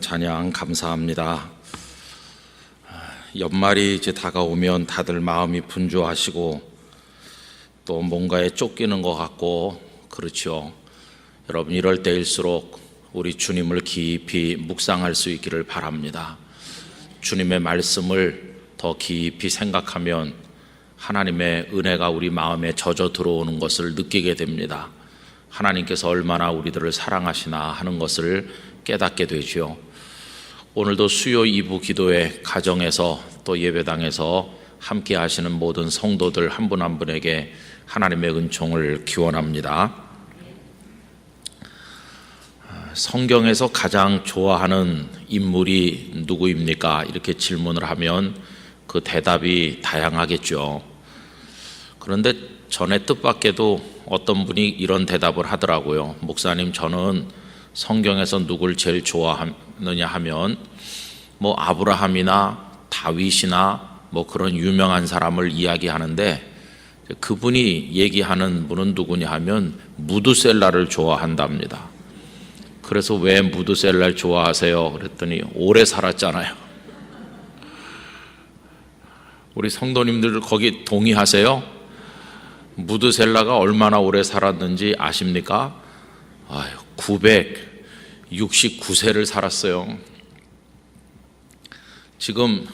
찬양 감사합니다. 연말이 이제 다가오면 다들 마음이 분주하시고 또 뭔가에 쫓기는 것 같고 그렇죠. 여러분 이럴 때일수록 우리 주님을 깊이 묵상할 수 있기를 바랍니다. 주님의 말씀을 더 깊이 생각하면 하나님의 은혜가 우리 마음에 젖어 들어오는 것을 느끼게 됩니다. 하나님께서 얼마나 우리들을 사랑하시나 하는 것을 깨닫게 되죠. 오늘도 수요 2부 기도회 가정에서 또 예배당에서 함께 하시는 모든 성도들 한 분 한 분에게 하나님의 은총을 기원합니다. 성경에서 가장 좋아하는 인물이 누구입니까? 이렇게 질문을 하면 그 대답이 다양하겠죠. 그런데 전에 뜻밖에도 어떤 분이 이런 대답을 하더라고요. 목사님, 저는 성경에서 누굴 제일 좋아하느냐 하면 뭐 아브라함이나 다윗이나 뭐 그런 유명한 사람을 이야기하는데 그분이 얘기하는 분은 누구냐 하면 무드셀라를 좋아한답니다. 그래서 왜 무드셀라를 좋아하세요? 그랬더니 오래 살았잖아요. 우리 성도님들 거기 동의하세요? 무드셀라가 얼마나 오래 살았는지 아십니까? 969세를 살았어요. 지금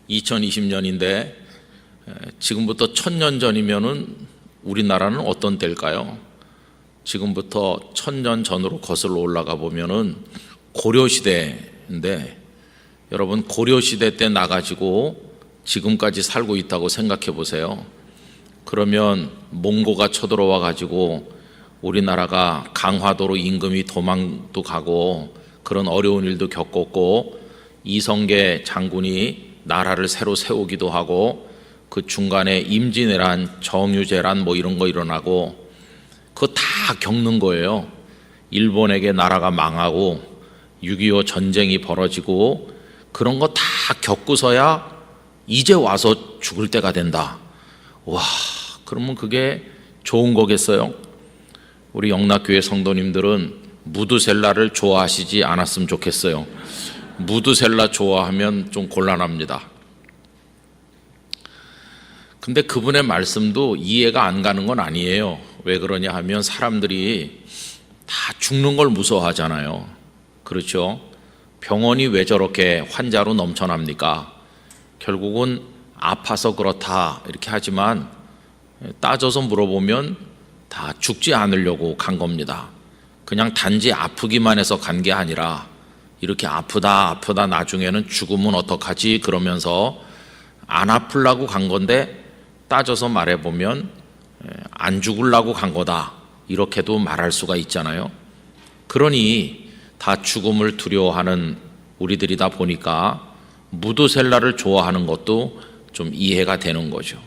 2020년인데 지금부터 1000년 전이면은 우리나라는 어떤 때일까요? 지금부터 1000년 전으로 거슬러 올라가 보면은 고려시대인데 여러분 고려시대 때 나가지고 지금까지 살고 있다고 생각해 보세요. 그러면 몽고가 쳐들어와 가지고 우리나라가 강화도로 임금이 도망도 가고 그런 어려운 일도 겪었고 이성계 장군이 나라를 새로 세우기도 하고 그 중간에 임진왜란, 정유재란 뭐 이런 거 일어나고 그거 다 겪는 거예요. 일본에게 나라가 망하고 6.25 전쟁이 벌어지고 그런 거 다 겪고서야 이제 와서 죽을 때가 된다. 와, 그러면 그게 좋은 거겠어요? 우리 영락교회 성도님들은 무드셀라를 좋아하시지 않았으면 좋겠어요. 무드셀라 좋아하면 좀 곤란합니다. 근데 그분의 말씀도 이해가 안 가는 건 아니에요. 왜 그러냐 하면 사람들이 다 죽는 걸 무서워하잖아요. 그렇죠? 병원이 왜 저렇게 환자로 넘쳐납니까? 결국은 아파서 그렇다 이렇게 하지만 따져서 물어보면 다 죽지 않으려고 간 겁니다. 그냥 단지 아프기만 해서 간 게 아니라 이렇게 아프다 나중에는 죽으면 어떡하지 그러면서 안 아프려고 간 건데 따져서 말해보면 안 죽으려고 간 거다 이렇게도 말할 수가 있잖아요. 그러니 다 죽음을 두려워하는 우리들이다 보니까 무드셀라를 좋아하는 것도 좀 이해가 되는 거죠.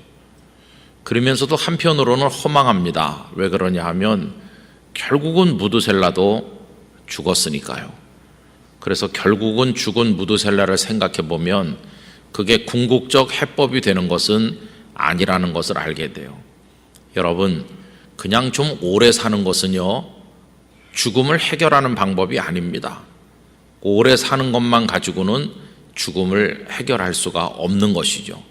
그러면서도 한편으로는 허망합니다. 왜 그러냐 하면 결국은 무드셀라도 죽었으니까요. 그래서 결국은 죽은 무드셀라를 생각해 보면 그게 궁극적 해법이 되는 것은 아니라는 것을 알게 돼요. 여러분, 그냥 좀 오래 사는 것은요, 죽음을 해결하는 방법이 아닙니다. 오래 사는 것만 가지고는 죽음을 해결할 수가 없는 것이죠.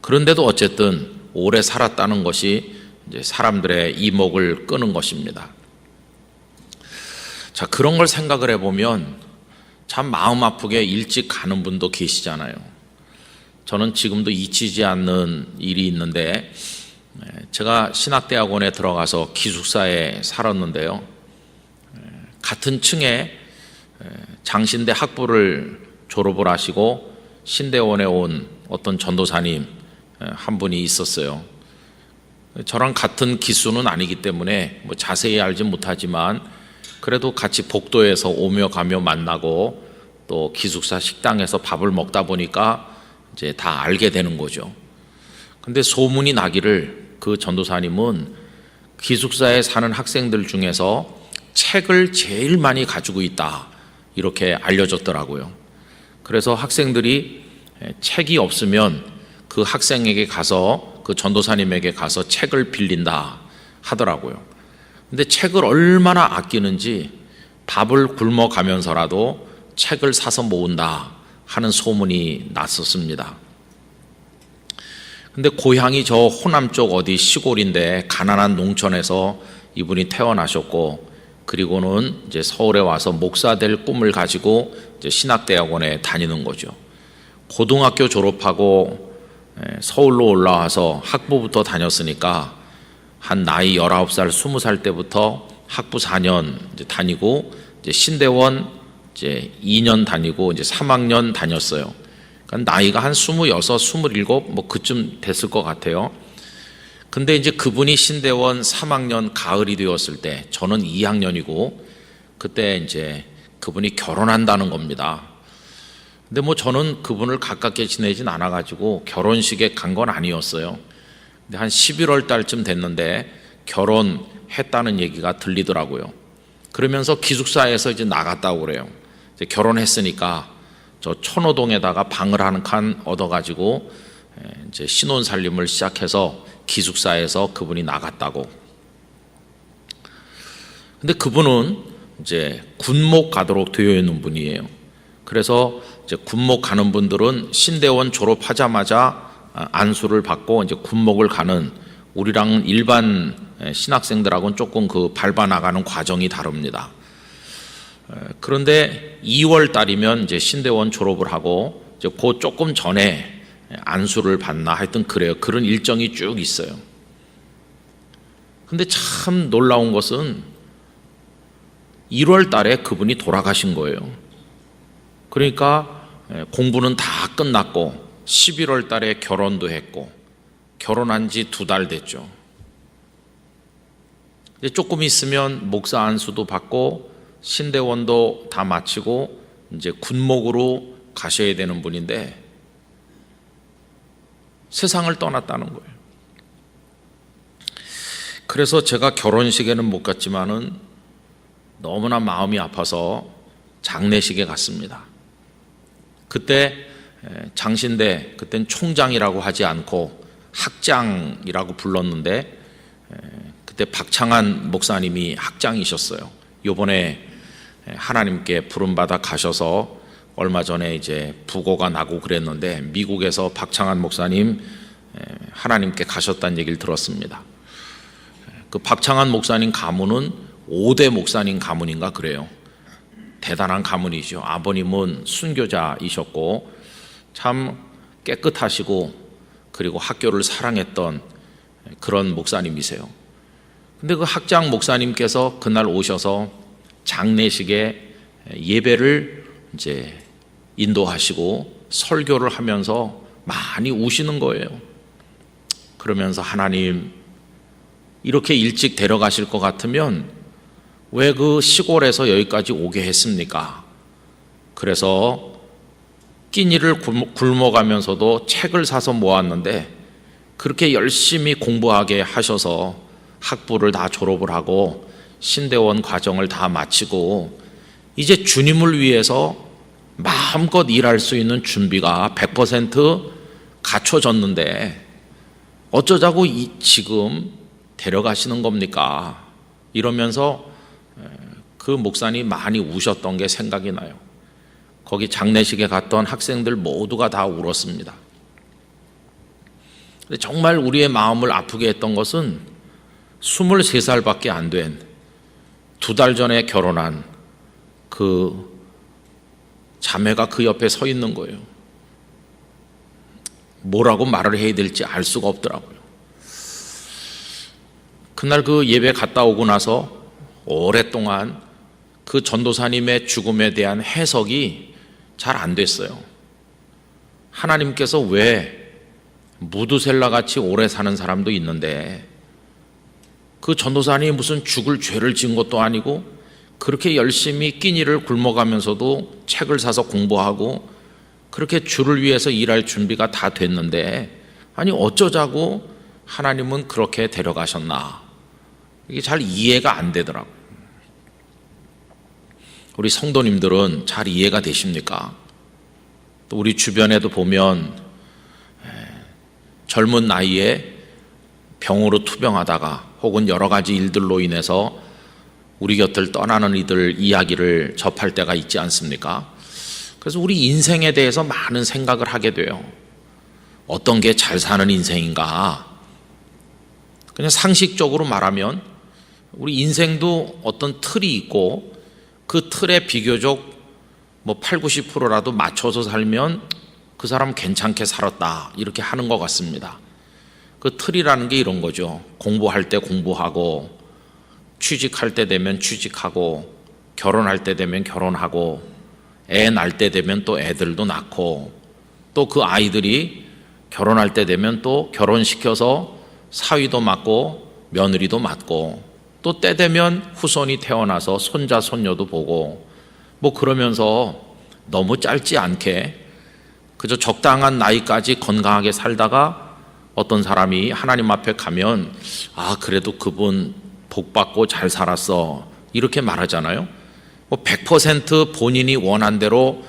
그런데도 어쨌든 오래 살았다는 것이 이제 사람들의 이목을 끄는 것입니다. 자, 그런 걸 생각을 해보면 참 마음 아프게 일찍 가는 분도 계시잖아요. 저는 지금도 잊히지 않는 일이 있는데 제가 신학대학원에 들어가서 기숙사에 살았는데요. 같은 층에 장신대 학부를 졸업을 하시고 신대원에 온 어떤 전도사님 한 분이 있었어요. 저랑 같은 기수는 아니기 때문에 뭐 자세히 알지 못하지만 그래도 같이 복도에서 오며 가며 만나고 또 기숙사 식당에서 밥을 먹다 보니까 이제 다 알게 되는 거죠. 근데 소문이 나기를 그 전도사님은 기숙사에 사는 학생들 중에서 책을 제일 많이 가지고 있다 이렇게 알려졌더라고요. 그래서 학생들이 책이 없으면 그 학생에게 가서 그 전도사님에게 가서 책을 빌린다 하더라고요. 근데 책을 얼마나 아끼는지 밥을 굶어 가면서라도 책을 사서 모은다 하는 소문이 났었습니다. 근데 고향이 저 호남 쪽 어디 시골인데 가난한 농촌에서 이분이 태어나셨고, 그리고는 이제 서울에 와서 목사 될 꿈을 가지고 이제 신학대학원에 다니는 거죠. 고등학교 졸업하고 서울로 올라와서 학부부터 다녔으니까 한 나이 19살, 20살 때부터 학부 4년 이제 다니고, 이제 신대원 이제 2년 다니고 이제 3학년 다녔어요. 그러니까 나이가 한 26, 27 뭐 그쯤 됐을 것 같아요. 근데 이제 그분이 신대원 3학년 가을이 되었을 때 저는 2학년이고, 그때 이제 그분이 결혼한다는 겁니다. 근데 뭐 저는 그분을 가깝게 지내진 않아가지고 결혼식에 간 건 아니었어요. 근데 한 11월 달쯤 됐는데 결혼했다는 얘기가 들리더라고요. 그러면서 기숙사에서 이제 나갔다고 그래요. 이제 결혼했으니까 저 천호동에다가 방을 한 칸 얻어가지고 이제 신혼 살림을 시작해서 기숙사에서 그분이 나갔다고. 근데 그분은 이제 군목 가도록 되어 있는 분이에요. 그래서 이제 군목 가는 분들은 신대원 졸업하자마자 안수를 받고 이제 군목을 가는, 우리랑 일반 신학생들하고는 조금 그 밟아 나가는 과정이 다릅니다. 그런데 2월 달이면 이제 신대원 졸업을 하고 이제 그 조금 전에 안수를 받나 하여튼 그래요. 그런 일정이 쭉 있어요. 근데 참 놀라운 것은 1월 달에 그분이 돌아가신 거예요. 그러니까 공부는 다 끝났고 11월 달에 결혼도 했고 결혼한 지 2달 됐죠. 이제 조금 있으면 목사 안수도 받고 신대원도 다 마치고 이제 군목으로 가셔야 되는 분인데 세상을 떠났다는 거예요. 그래서 제가 결혼식에는 못 갔지만은 너무나 마음이 아파서 장례식에 갔습니다. 그때 장신대, 그땐 총장이라고 하지 않고 학장이라고 불렀는데, 그때 박창한 목사님이 학장이셨어요. 요번에 하나님께 부름받아 가셔서 얼마 전에 이제 부고가 나고 그랬는데, 미국에서 박창한 목사님 하나님께 가셨다는 얘기를 들었습니다. 그 박창한 목사님 가문은 5대 목사님 가문인가 그래요. 대단한 가문이죠. 아버님은 순교자이셨고 참 깨끗하시고 그리고 학교를 사랑했던 그런 목사님이세요. 근데 그 학장 목사님께서 그날 오셔서 장례식에 예배를 이제 인도하시고 설교를 하면서 많이 우시는 거예요. 그러면서 하나님, 이렇게 일찍 데려가실 것 같으면 왜 그 시골에서 여기까지 오게 했습니까? 그래서 끼니를 굶어가면서도 책을 사서 모았는데 그렇게 열심히 공부하게 하셔서 학부를 다 졸업을 하고 신대원 과정을 다 마치고 이제 주님을 위해서 마음껏 일할 수 있는 준비가 100% 갖춰졌는데 어쩌자고 지금 데려가시는 겁니까? 이러면서 그 목사님 많이 우셨던 게 생각이 나요. 거기 장례식에 갔던 학생들 모두가 다 울었습니다. 근데 정말 우리의 마음을 아프게 했던 것은 23살밖에 안 된 2달 전에 결혼한 그 자매가 그 옆에 서 있는 거예요. 뭐라고 말을 해야 될지 알 수가 없더라고요. 그날 그 예배 갔다 오고 나서 오랫동안 그 전도사님의 죽음에 대한 해석이 잘 안 됐어요. 하나님께서 왜 무두셀라 같이 오래 사는 사람도 있는데 그 전도사님이 무슨 죽을 죄를 지은 것도 아니고 그렇게 열심히 끼니를 굶어가면서도 책을 사서 공부하고 그렇게 주를 위해서 일할 준비가 다 됐는데 아니 어쩌자고 하나님은 그렇게 데려가셨나, 이게 잘 이해가 안 되더라고요. 우리 성도님들은 잘 이해가 되십니까? 또 우리 주변에도 보면 젊은 나이에 병으로 투병하다가 혹은 여러 가지 일들로 인해서 우리 곁을 떠나는 이들 이야기를 접할 때가 있지 않습니까? 그래서 우리 인생에 대해서 많은 생각을 하게 돼요. 어떤 게 잘 사는 인생인가? 그냥 상식적으로 말하면 우리 인생도 어떤 틀이 있고 그 틀에 비교적 8, 90%라도 맞춰서 살면 그 사람 괜찮게 살았다 이렇게 하는 것 같습니다. 그 틀이라는 게 이런 거죠. 공부할 때 공부하고, 취직할 때 되면 취직하고, 결혼할 때 되면 결혼하고, 애 낳을 때 되면 또 애들도 낳고, 또 그 아이들이 결혼할 때 되면 또 결혼시켜서 사위도 맡고 며느리도 맡고, 또 때 되면 후손이 태어나서 손자 손녀도 보고, 그러면서 너무 짧지 않게 그저 적당한 나이까지 건강하게 살다가 어떤 사람이 하나님 앞에 가면 그래도 그분 복 받고 잘 살았어 이렇게 말하잖아요. 100% 본인이 원한 대로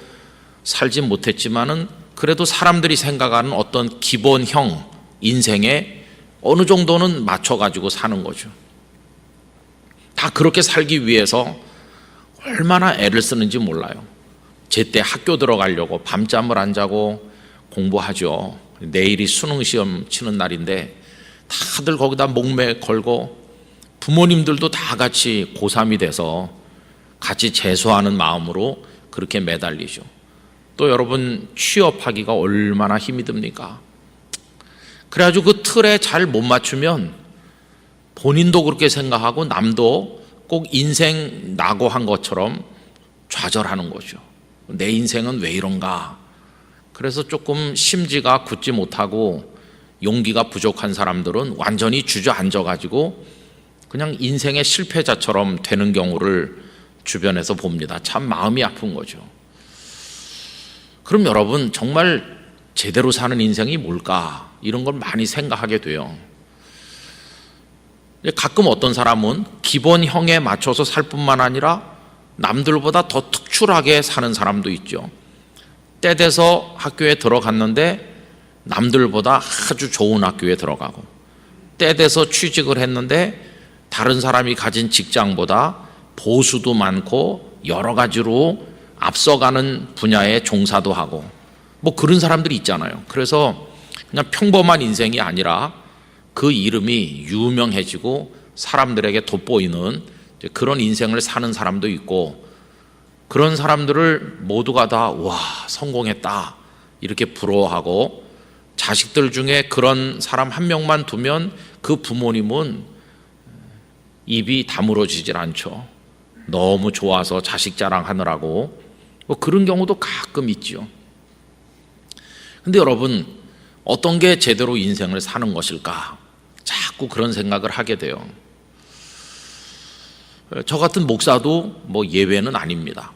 살지 못했지만은 그래도 사람들이 생각하는 어떤 기본형 인생에 어느 정도는 맞춰가지고 사는 거죠. 다 그렇게 살기 위해서 얼마나 애를 쓰는지 몰라요. 제때 학교 들어가려고 밤잠을 안 자고 공부하죠. 내일이 수능 시험 치는 날인데 다들 거기다 목매 걸고 부모님들도 다 같이 고3이 돼서 같이 재수하는 마음으로 그렇게 매달리죠. 또 여러분 취업하기가 얼마나 힘이 듭니까? 그래가지고 그 틀에 잘 못 맞추면 본인도 그렇게 생각하고 남도 꼭 인생 낙오한 것처럼 좌절하는 거죠. 내 인생은 왜 이런가? 그래서 조금 심지가 굳지 못하고 용기가 부족한 사람들은 완전히 주저앉아 가지고 그냥 인생의 실패자처럼 되는 경우를 주변에서 봅니다. 참 마음이 아픈 거죠. 그럼 여러분 정말 제대로 사는 인생이 뭘까? 이런 걸 많이 생각하게 돼요. 가끔 어떤 사람은 기본형에 맞춰서 살 뿐만 아니라 남들보다 더 특출하게 사는 사람도 있죠. 때 돼서 학교에 들어갔는데 남들보다 아주 좋은 학교에 들어가고, 때 돼서 취직을 했는데 다른 사람이 가진 직장보다 보수도 많고 여러 가지로 앞서가는 분야에 종사도 하고 그런 사람들이 있잖아요. 그래서 그냥 평범한 인생이 아니라 그 이름이 유명해지고 사람들에게 돋보이는 그런 인생을 사는 사람도 있고, 그런 사람들을 모두가 다 와 성공했다 이렇게 부러워하고, 자식들 중에 그런 사람 한 명만 두면 그 부모님은 입이 다물어지질 않죠. 너무 좋아서 자식 자랑하느라고. 그런 경우도 가끔 있죠. 근데 여러분 어떤 게 제대로 인생을 사는 것일까? 자꾸 그런 생각을 하게 돼요. 저 같은 목사도 예외는 아닙니다.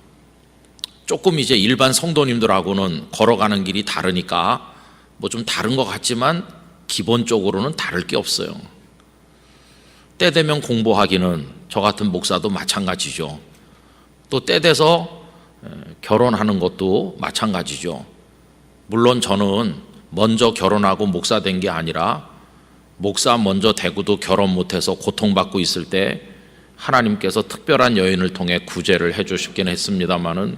조금 이제 일반 성도님들하고는 걸어가는 길이 다르니까 좀 다른 것 같지만 기본적으로는 다를 게 없어요. 때 되면 공부하기는 저 같은 목사도 마찬가지죠. 또 때 돼서 결혼하는 것도 마찬가지죠. 물론 저는 먼저 결혼하고 목사 된 게 아니라 목사 먼저 되고도 결혼 못해서 고통받고 있을 때 하나님께서 특별한 여인을 통해 구제를 해주시긴 했습니다만은,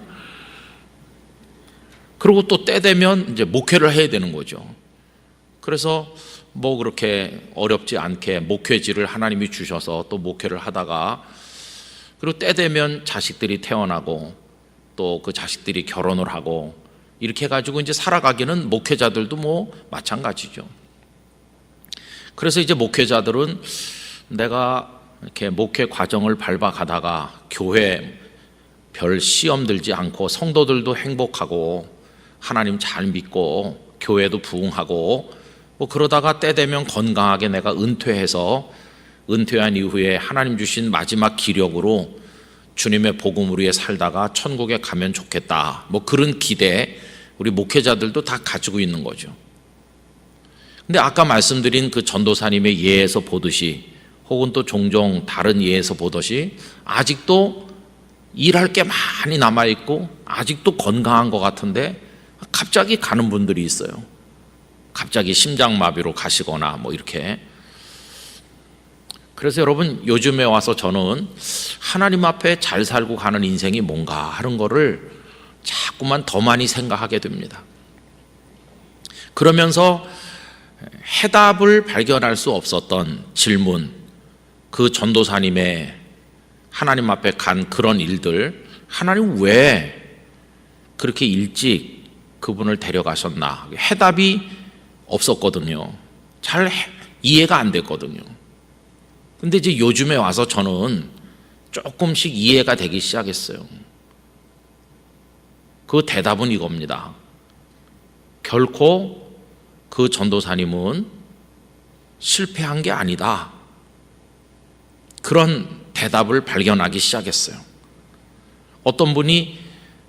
그리고 또 때 되면 이제 목회를 해야 되는 거죠. 그래서 그렇게 어렵지 않게 목회지를 하나님이 주셔서 또 목회를 하다가, 그리고 때 되면 자식들이 태어나고 또 그 자식들이 결혼을 하고 이렇게 해가지고 이제 살아가기는 목회자들도 마찬가지죠. 그래서 이제 목회자들은 내가 이렇게 목회 과정을 밟아가다가 교회 별 시험 들지 않고 성도들도 행복하고 하나님 잘 믿고 교회도 부흥하고 그러다가 때 되면 건강하게 내가 은퇴해서 은퇴한 이후에 하나님 주신 마지막 기력으로 주님의 복음을 위해 살다가 천국에 가면 좋겠다, 그런 기대 우리 목회자들도 다 가지고 있는 거죠. 근데 아까 말씀드린 그 전도사님의 예에서 보듯이, 혹은 또 종종 다른 예에서 보듯이 아직도 일할 게 많이 남아있고 아직도 건강한 것 같은데 갑자기 가는 분들이 있어요. 갑자기 심장마비로 가시거나 이렇게. 그래서 여러분 요즘에 와서 저는 하나님 앞에 잘 살고 가는 인생이 뭔가 하는 거를 자꾸 자꾸만 더 많이 생각하게 됩니다. 그러면서 해답을 발견할 수 없었던 질문, 그 전도사님의 하나님 앞에 간 그런 일들, 하나님 왜 그렇게 일찍 그분을 데려가셨나? 해답이 없었거든요. 잘 이해가 안 됐거든요. 근데 이제 요즘에 와서 저는 조금씩 이해가 되기 시작했어요. 그 대답은 이겁니다. 결코 그 전도사님은 실패한 게 아니다. 그런 대답을 발견하기 시작했어요. 어떤 분이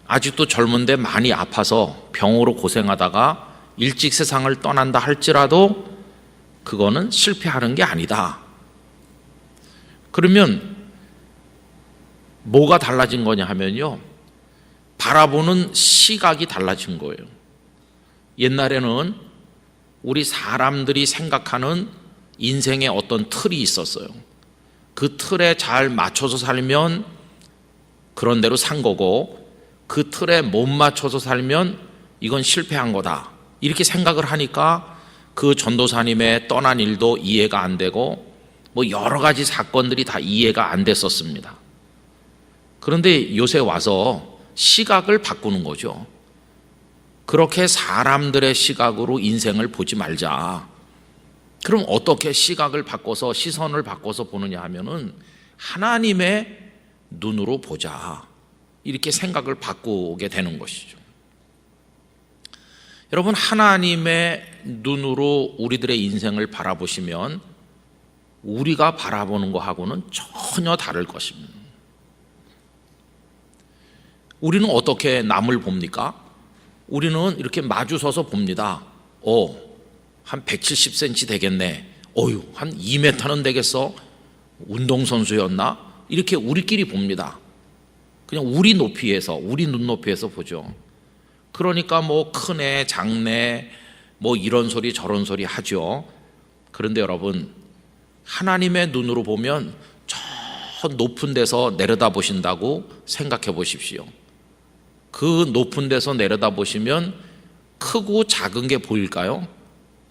아직도 젊은데 많이 아파서 병으로 고생하다가 일찍 세상을 떠난다 할지라도 그거는 실패하는 게 아니다. 그러면 뭐가 달라진 거냐 하면요, 바라보는 시각이 달라진 거예요. 옛날에는 우리 사람들이 생각하는 인생의 어떤 틀이 있었어요. 그 틀에 잘 맞춰서 살면 그런 대로 산 거고, 그 틀에 못 맞춰서 살면 이건 실패한 거다, 이렇게 생각을 하니까 그 전도사님의 떠난 일도 이해가 안 되고 뭐 여러 가지 사건들이 다 이해가 안 됐었습니다. 그런데 요새 와서 시각을 바꾸는 거죠. 그렇게 사람들의 시각으로 인생을 보지 말자. 그럼 어떻게 시각을 바꿔서, 시선을 바꿔서 보느냐 하면은 하나님의 눈으로 보자, 이렇게 생각을 바꾸게 되는 것이죠. 여러분, 하나님의 눈으로 우리들의 인생을 바라보시면 우리가 바라보는 것하고는 전혀 다를 것입니다. 우리는 어떻게 남을 봅니까? 우리는 이렇게 마주서서 봅니다. 한 170cm 되겠네. 한 2m는 되겠어. 운동선수였나? 이렇게 우리끼리 봅니다. 그냥 우리 높이에서, 우리 눈높이에서 보죠. 그러니까 뭐 크네, 작네, 뭐 이런 소리 저런 소리 하죠. 그런데 여러분, 하나님의 눈으로 보면 저 높은 데서 내려다 보신다고 생각해 보십시오. 그 높은 데서 내려다 보시면 크고 작은 게 보일까요?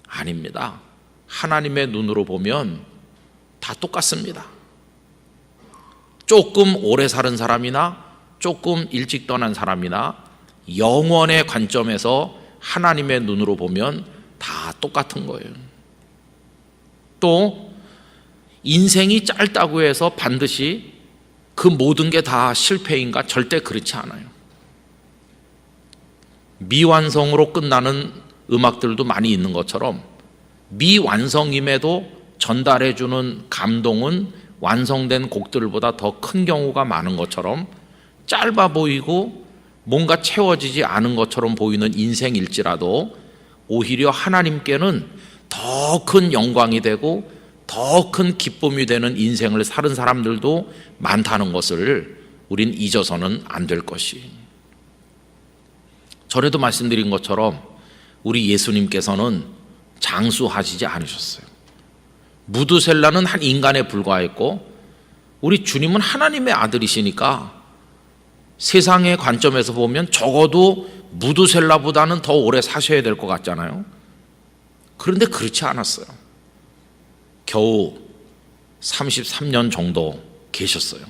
아닙니다. 하나님의 눈으로 보면 다 똑같습니다. 조금 오래 사는 사람이나 조금 일찍 떠난 사람이나 영원의 관점에서 하나님의 눈으로 보면 다 똑같은 거예요. 또 인생이 짧다고 해서 반드시 그 모든 게 다 실패인가? 절대 그렇지 않아요. 미완성으로 끝나는 음악들도 많이 있는 것처럼 미완성임에도 전달해주는 감동은 완성된 곡들보다 더 큰 경우가 많은 것처럼, 짧아 보이고 뭔가 채워지지 않은 것처럼 보이는 인생일지라도 오히려 하나님께는 더 큰 영광이 되고 더 큰 기쁨이 되는 인생을 사는 사람들도 많다는 것을 우린 잊어서는 안 될 것이. 전에도 말씀드린 것처럼 우리 예수님께서는 장수하시지 않으셨어요. 무두셀라는 한 인간에 불과했고 우리 주님은 하나님의 아들이시니까 세상의 관점에서 보면 적어도 무두셀라보다는 더 오래 사셔야 될 것 같잖아요. 그런데 그렇지 않았어요. 겨우 33년 정도 계셨어요.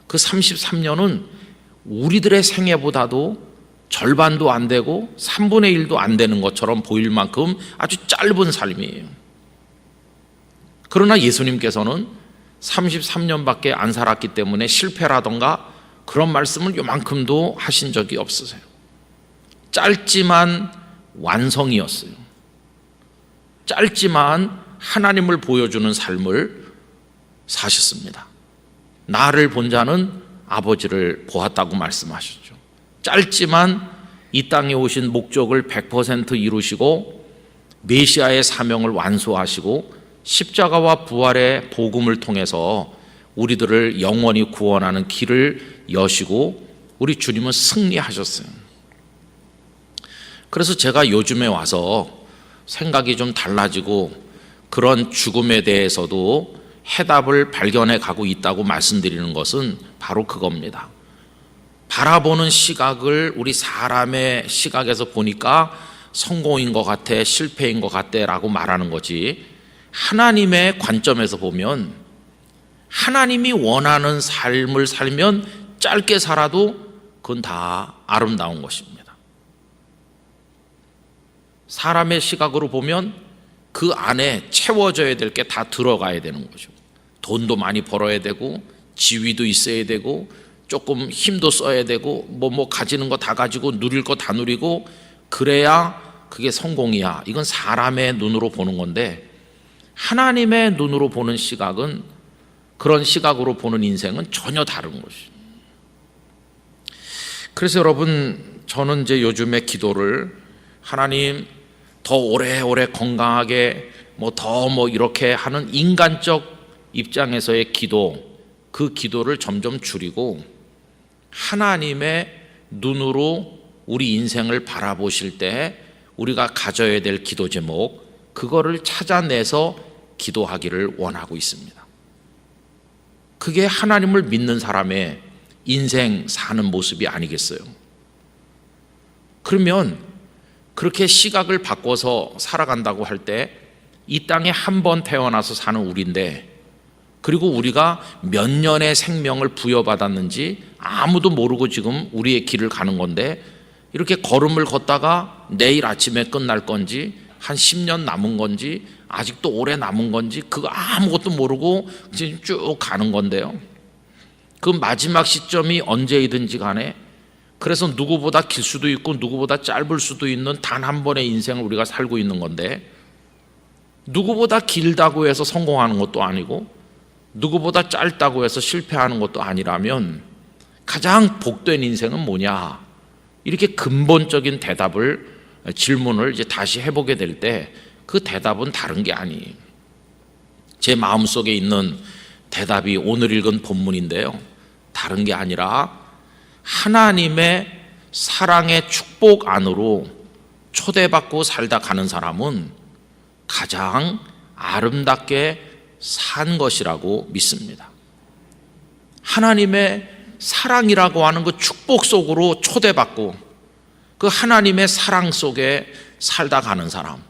그 33년은 우리들의 생애보다도 절반도 안 되고 3분의 1도 안 되는 것처럼 보일 만큼 아주 짧은 삶이에요. 그러나 예수님께서는 33년밖에 안 살았기 때문에 실패라던가 그런 말씀을 요만큼도 하신 적이 없으세요. 짧지만 완성이었어요. 짧지만 하나님을 보여주는 삶을 사셨습니다. 나를 본 자는 아버지를 보았다고 말씀하셨죠. 짧지만 이 땅에 오신 목적을 100% 이루시고 메시아의 사명을 완수하시고 십자가와 부활의 복음을 통해서 우리들을 영원히 구원하는 길을 여시고 우리 주님은 승리하셨어요. 그래서 제가 요즘에 와서 생각이 좀 달라지고 그런 죽음에 대해서도 해답을 발견해 가고 있다고 말씀드리는 것은 바로 그겁니다. 바라보는 시각을 우리 사람의 시각에서 보니까 성공인 것 같아, 실패인 것 같아 라고 말하는 거지, 하나님의 관점에서 보면 하나님이 원하는 삶을 살면 짧게 살아도 그건 다 아름다운 것입니다. 사람의 시각으로 보면 그 안에 채워져야 될 게 다 들어가야 되는 거죠. 돈도 많이 벌어야 되고, 지위도 있어야 되고, 조금 힘도 써야 되고, 뭐 가지는 거 다 가지고 누릴 거 다 누리고, 그래야 그게 성공이야. 이건 사람의 눈으로 보는 건데, 하나님의 눈으로 보는 시각은, 그런 시각으로 보는 인생은 전혀 다른 것이죠. 그래서 여러분, 저는 이제 요즘에 기도를, 하나님 더 오래오래 건강하게 더 이렇게 하는 인간적 입장에서의 기도, 그 기도를 점점 줄이고 하나님의 눈으로 우리 인생을 바라보실 때 우리가 가져야 될 기도 제목, 그거를 찾아내서 기도하기를 원하고 있습니다. 그게 하나님을 믿는 사람의 인생 사는 모습이 아니겠어요? 그러면 그렇게 시각을 바꿔서 살아간다고 할 때, 이 땅에 한 번 태어나서 사는 우리인데, 그리고 우리가 몇 년의 생명을 부여받았는지 아무도 모르고 지금 우리의 길을 가는 건데, 이렇게 걸음을 걷다가 내일 아침에 끝날 건지, 한 10년 남은 건지, 아직도 오래 남은 건지, 그거 아무것도 모르고 지금 쭉 가는 건데요. 그 마지막 시점이 언제이든지 간에, 그래서 누구보다 길 수도 있고 누구보다 짧을 수도 있는 단 한 번의 인생을 우리가 살고 있는 건데, 누구보다 길다고 해서 성공하는 것도 아니고 누구보다 짧다고 해서 실패하는 것도 아니라면 가장 복된 인생은 뭐냐? 이렇게 근본적인 질문을 이제 다시 해보게 될 때 그 대답은 다른 게 아니에요. 제 마음속에 있는 대답이 오늘 읽은 본문인데요, 다른 게 아니라 하나님의 사랑의 축복 안으로 초대받고 살다 가는 사람은 가장 아름답게 산 것이라고 믿습니다. 하나님의 사랑이라고 하는 그 축복 속으로 초대받고 그 하나님의 사랑 속에 살다 가는 사람,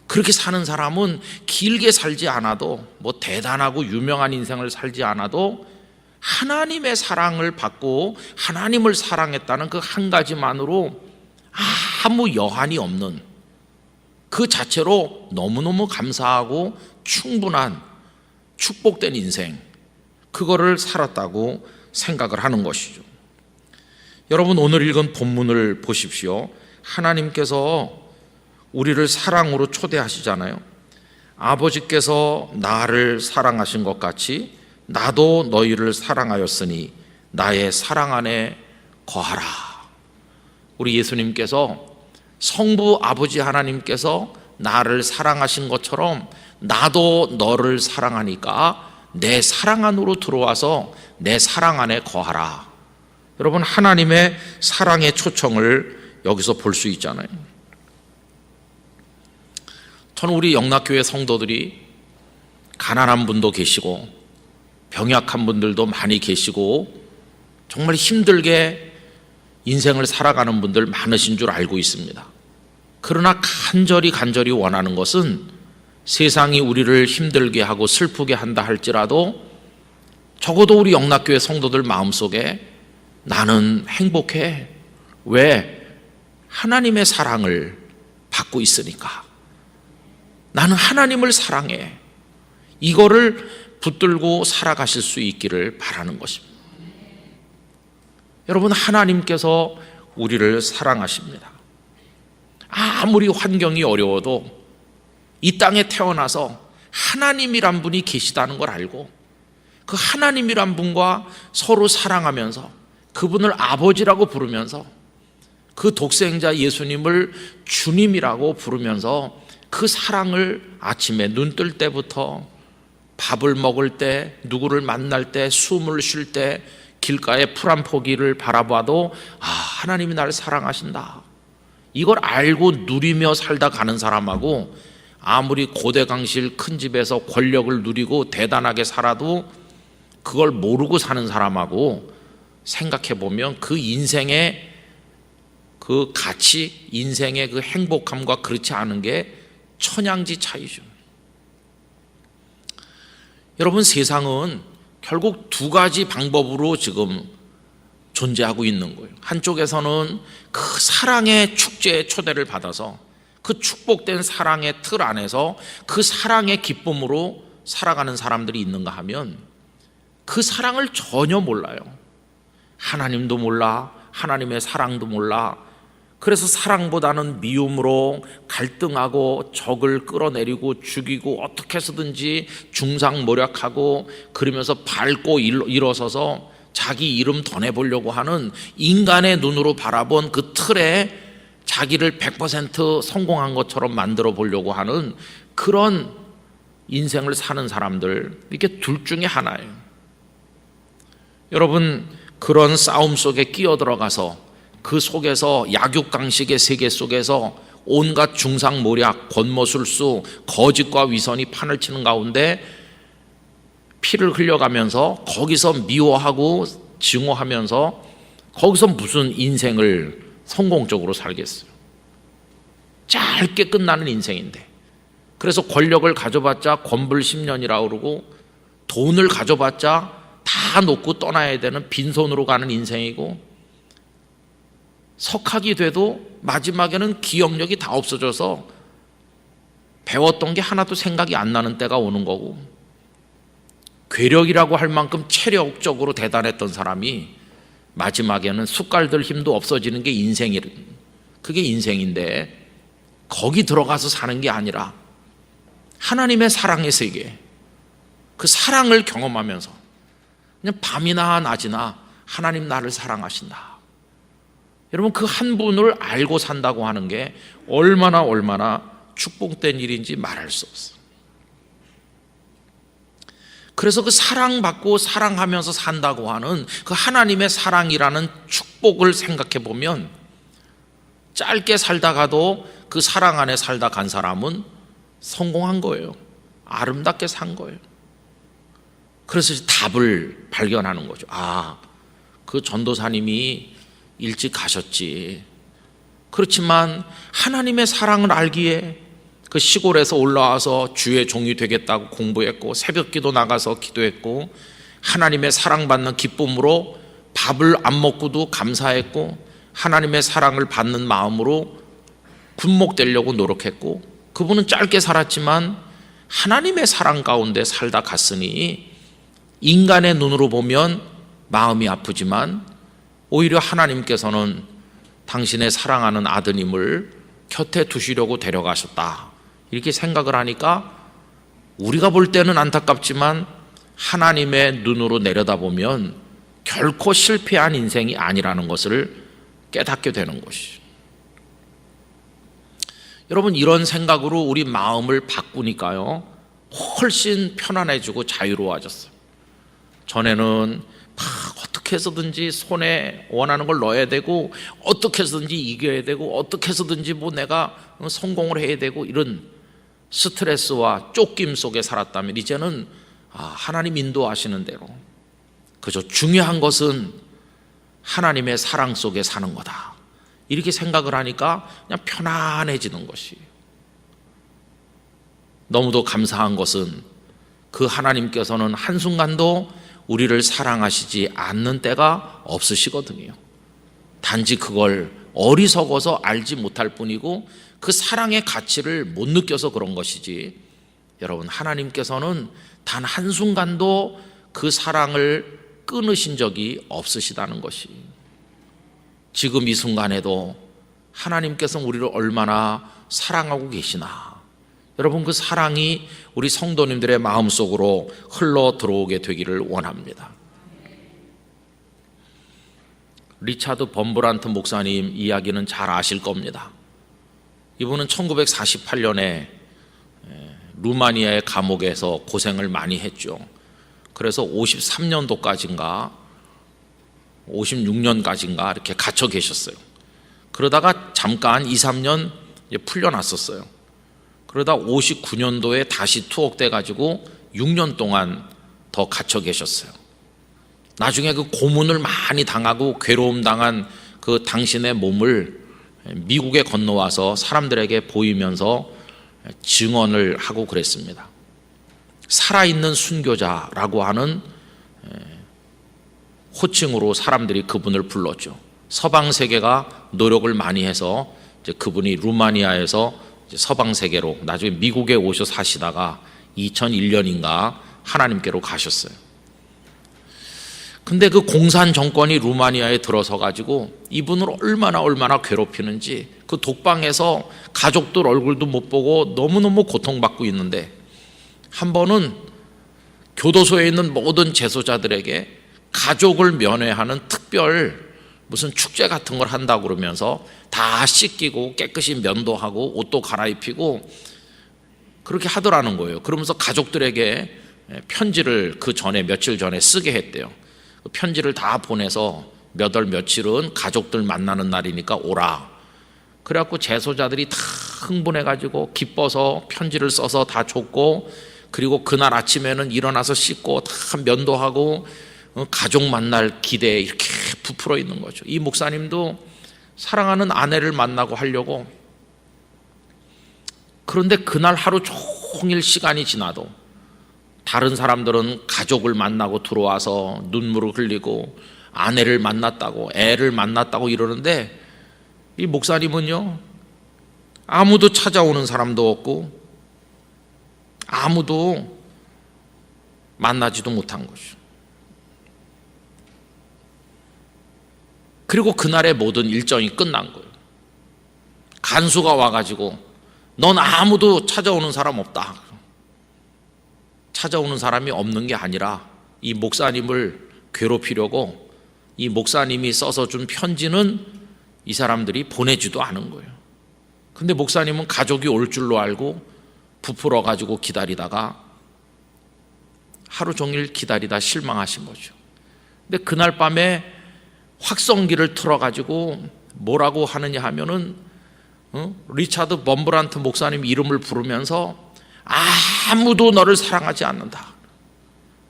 그렇게 사는 사람은 길게 살지 않아도, 대단하고 유명한 인생을 살지 않아도 하나님의 사랑을 받고 하나님을 사랑했다는 그 한 가지만으로 아무 여한이 없는, 그 자체로 너무너무 감사하고 충분한 축복된 인생, 그거를 살았다고 생각을 하는 것이죠. 여러분, 오늘 읽은 본문을 보십시오. 하나님께서 우리를 사랑으로 초대하시잖아요. 아버지께서 나를 사랑하신 것 같이 나도 너희를 사랑하였으니 나의 사랑 안에 거하라. 우리 예수님께서, 성부 아버지 하나님께서 나를 사랑하신 것처럼 나도 너를 사랑하니까 내 사랑 안으로 들어와서 내 사랑 안에 거하라. 여러분, 하나님의 사랑의 초청을 여기서 볼 수 있잖아요. 저는 우리 영락교회 성도들이 가난한 분도 계시고 병약한 분들도 많이 계시고 정말 힘들게 인생을 살아가는 분들 많으신 줄 알고 있습니다. 그러나 간절히 원하는 것은 세상이 우리를 힘들게 하고 슬프게 한다 할지라도 적어도 우리 영락교회 성도들 마음속에 나는 행복해. 왜? 하나님의 사랑을 받고 있으니까. 나는 하나님을 사랑해. 이거를 붙들고 살아가실 수 있기를 바라는 것입니다. 여러분, 하나님께서 우리를 사랑하십니다. 아무리 환경이 어려워도 이 땅에 태어나서 하나님이란 분이 계시다는 걸 알고 그 하나님이란 분과 서로 사랑하면서 그분을 아버지라고 부르면서 그 독생자 예수님을 주님이라고 부르면서 그 사랑을 아침에 눈 뜰 때부터 밥을 먹을 때, 누구를 만날 때, 숨을 쉴 때, 길가의 풀 한 포기를 바라봐도 하나님이 나를 사랑하신다. 이걸 알고 누리며 살다 가는 사람하고 아무리 고대강실 큰 집에서 권력을 누리고 대단하게 살아도 그걸 모르고 사는 사람하고 생각해 보면 그 인생의 그 가치, 인생의 그 행복함과 그렇지 않은 게 천양지 차이죠. 여러분, 세상은 결국 두 가지 방법으로 지금 존재하고 있는 거예요. 한쪽에서는 그 사랑의 축제에 초대를 받아서 그 축복된 사랑의 틀 안에서 그 사랑의 기쁨으로 살아가는 사람들이 있는가 하면 그 사랑을 전혀 몰라요. 하나님도 몰라, 하나님의 사랑도 몰라. 그래서 사랑보다는 미움으로 갈등하고 적을 끌어내리고 죽이고 어떻게 해서든지 중상모략하고 그러면서 밟고 일어서서 자기 이름 더 내보려고 하는 인간의 눈으로 바라본 그 틀에 자기를 100% 성공한 것처럼 만들어 보려고 하는 그런 인생을 사는 사람들, 이게 둘 중에 하나예요. 여러분, 그런 싸움 속에 끼어들어가서 그 속에서 약육강식의 세계 속에서 온갖 중상모략, 권모술수, 거짓과 위선이 판을 치는 가운데 피를 흘려가면서 거기서 미워하고 증오하면서 거기서 무슨 인생을 성공적으로 살겠어요. 짧게 끝나는 인생인데, 그래서 권력을 가져봤자 권불 10년이라고 그러고 돈을 가져봤자 다 놓고 떠나야 되는 빈손으로 가는 인생이고, 석학이 돼도 마지막에는 기억력이 다 없어져서 배웠던 게 하나도 생각이 안 나는 때가 오는 거고, 괴력이라고 할 만큼 체력적으로 대단했던 사람이 마지막에는 숟갈 들 힘도 없어지는 게 그게 인생인데, 거기 들어가서 사는 게 아니라 하나님의 사랑의 세계, 그 사랑을 경험하면서 그냥 밤이나 낮이나 하나님 나를 사랑하신다. 여러분, 그 한 분을 알고 산다고 하는 게 얼마나 축복된 일인지 말할 수 없어요. 그래서 그 사랑받고 사랑하면서 산다고 하는 그 하나님의 사랑이라는 축복을 생각해 보면, 짧게 살다가도 그 사랑 안에 살다 간 사람은 성공한 거예요. 아름답게 산 거예요. 그래서 답을 발견하는 거죠. 아, 그 전도사님이 일찍 가셨지. 그렇지만 하나님의 사랑을 알기에 그 시골에서 올라와서 주의 종이 되겠다고 공부했고, 새벽기도 나가서 기도했고, 하나님의 사랑받는 기쁨으로 밥을 안 먹고도 감사했고, 하나님의 사랑을 받는 마음으로 군목되려고 노력했고, 그분은 짧게 살았지만 하나님의 사랑 가운데 살다 갔으니 인간의 눈으로 보면 마음이 아프지만 오히려 하나님께서는 당신의 사랑하는 아드님을 곁에 두시려고 데려가셨다, 이렇게 생각을 하니까 우리가 볼 때는 안타깝지만 하나님의 눈으로 내려다보면 결코 실패한 인생이 아니라는 것을 깨닫게 되는 것이죠. 여러분, 이런 생각으로 우리 마음을 바꾸니까요, 훨씬 편안해지고 자유로워졌어요. 전에는 막 어떻게 해서든지 손에 원하는 걸 넣어야 되고, 어떻게 해서든지 이겨야 되고, 어떻게 해서든지 뭐 내가 성공을 해야 되고, 이런 스트레스와 쫓김 속에 살았다면 이제는 하나님 인도하시는 대로 그저 중요한 것은 하나님의 사랑 속에 사는 거다, 이렇게 생각을 하니까 그냥 편안해지는 것이. 너무도 감사한 것은 그 하나님께서는 한순간도 우리를 사랑하시지 않는 때가 없으시거든요. 단지 그걸 어리석어서 알지 못할 뿐이고 그 사랑의 가치를 못 느껴서 그런 것이지, 여러분, 하나님께서는 단 한순간도 그 사랑을 끊으신 적이 없으시다는 것이. 지금 이 순간에도 하나님께서는 우리를 얼마나 사랑하고 계시나, 여러분, 그 사랑이 우리 성도님들의 마음속으로 흘러 들어오게 되기를 원합니다. 리차드 범브란트 목사님 이야기는 잘 아실 겁니다. 이분은 1948년에 루마니아의 감옥에서 고생을 많이 했죠. 그래서 53년도까지인가 56년까지인가 이렇게 갇혀 계셨어요. 그러다가 잠깐 2, 3년 풀려났었어요. 그러다 59년도에 다시 투옥돼 가지고 6년 동안 더 갇혀 계셨어요. 나중에 그 고문을 많이 당하고 괴로움 당한 그 당신의 몸을 미국에 건너와서 사람들에게 보이면서 증언을 하고 그랬습니다. 살아있는 순교자라고 하는 호칭으로 사람들이 그분을 불렀죠. 서방 세계가 노력을 많이 해서 이제 그분이 루마니아에서 이제 서방 세계로 나중에 미국에 오셔 사시다가 2001년인가 하나님께로 가셨어요. 근데 그 공산 정권이 루마니아에 들어서 가지고 이분을 얼마나 괴롭히는지, 그 독방에서 가족들 얼굴도 못 보고 너무너무 고통받고 있는데, 한 번은 교도소에 있는 모든 재소자들에게 가족을 면회하는 특별 무슨 축제 같은 걸 한다고 그러면서 다 씻기고 깨끗이 면도하고 옷도 갈아입히고 그렇게 하더라는 거예요. 그러면서 가족들에게 편지를 그 전에 며칠 전에 쓰게 했대요. 그 편지를 다 보내서 몇 월 며칠은 가족들 만나는 날이니까 오라. 그래갖고 재소자들이 다 흥분해가지고 기뻐서 편지를 써서 다 줬고, 그리고 그날 아침에는 일어나서 씻고 다 면도하고 가족 만날 기대에 이렇게 부풀어 있는 거죠. 이 목사님도 사랑하는 아내를 만나고 하려고, 그런데 그날 하루 종일 시간이 지나도 다른 사람들은 가족을 만나고 들어와서 눈물을 흘리고 아내를 만났다고 애를 만났다고 이러는데, 이 목사님은요 아무도 찾아오는 사람도 없고 아무도 만나지도 못한 거죠. 그리고 그날의 모든 일정이 끝난 거예요. 간수가 와가지고 넌 아무도 찾아오는 사람 없다. 찾아오는 사람이 없는 게 아니라 이 목사님을 괴롭히려고 이 목사님이 써서 준 편지는 이 사람들이 보내지도 않은 거예요. 근데 목사님은 가족이 올 줄로 알고 부풀어 가지고 기다리다가 하루 종일 기다리다 실망하신 거죠. 근데 그날 밤에 확성기를 틀어가지고 뭐라고 하느냐 하면은 리차드 범브란트 목사님 이름을 부르면서 아무도 너를 사랑하지 않는다.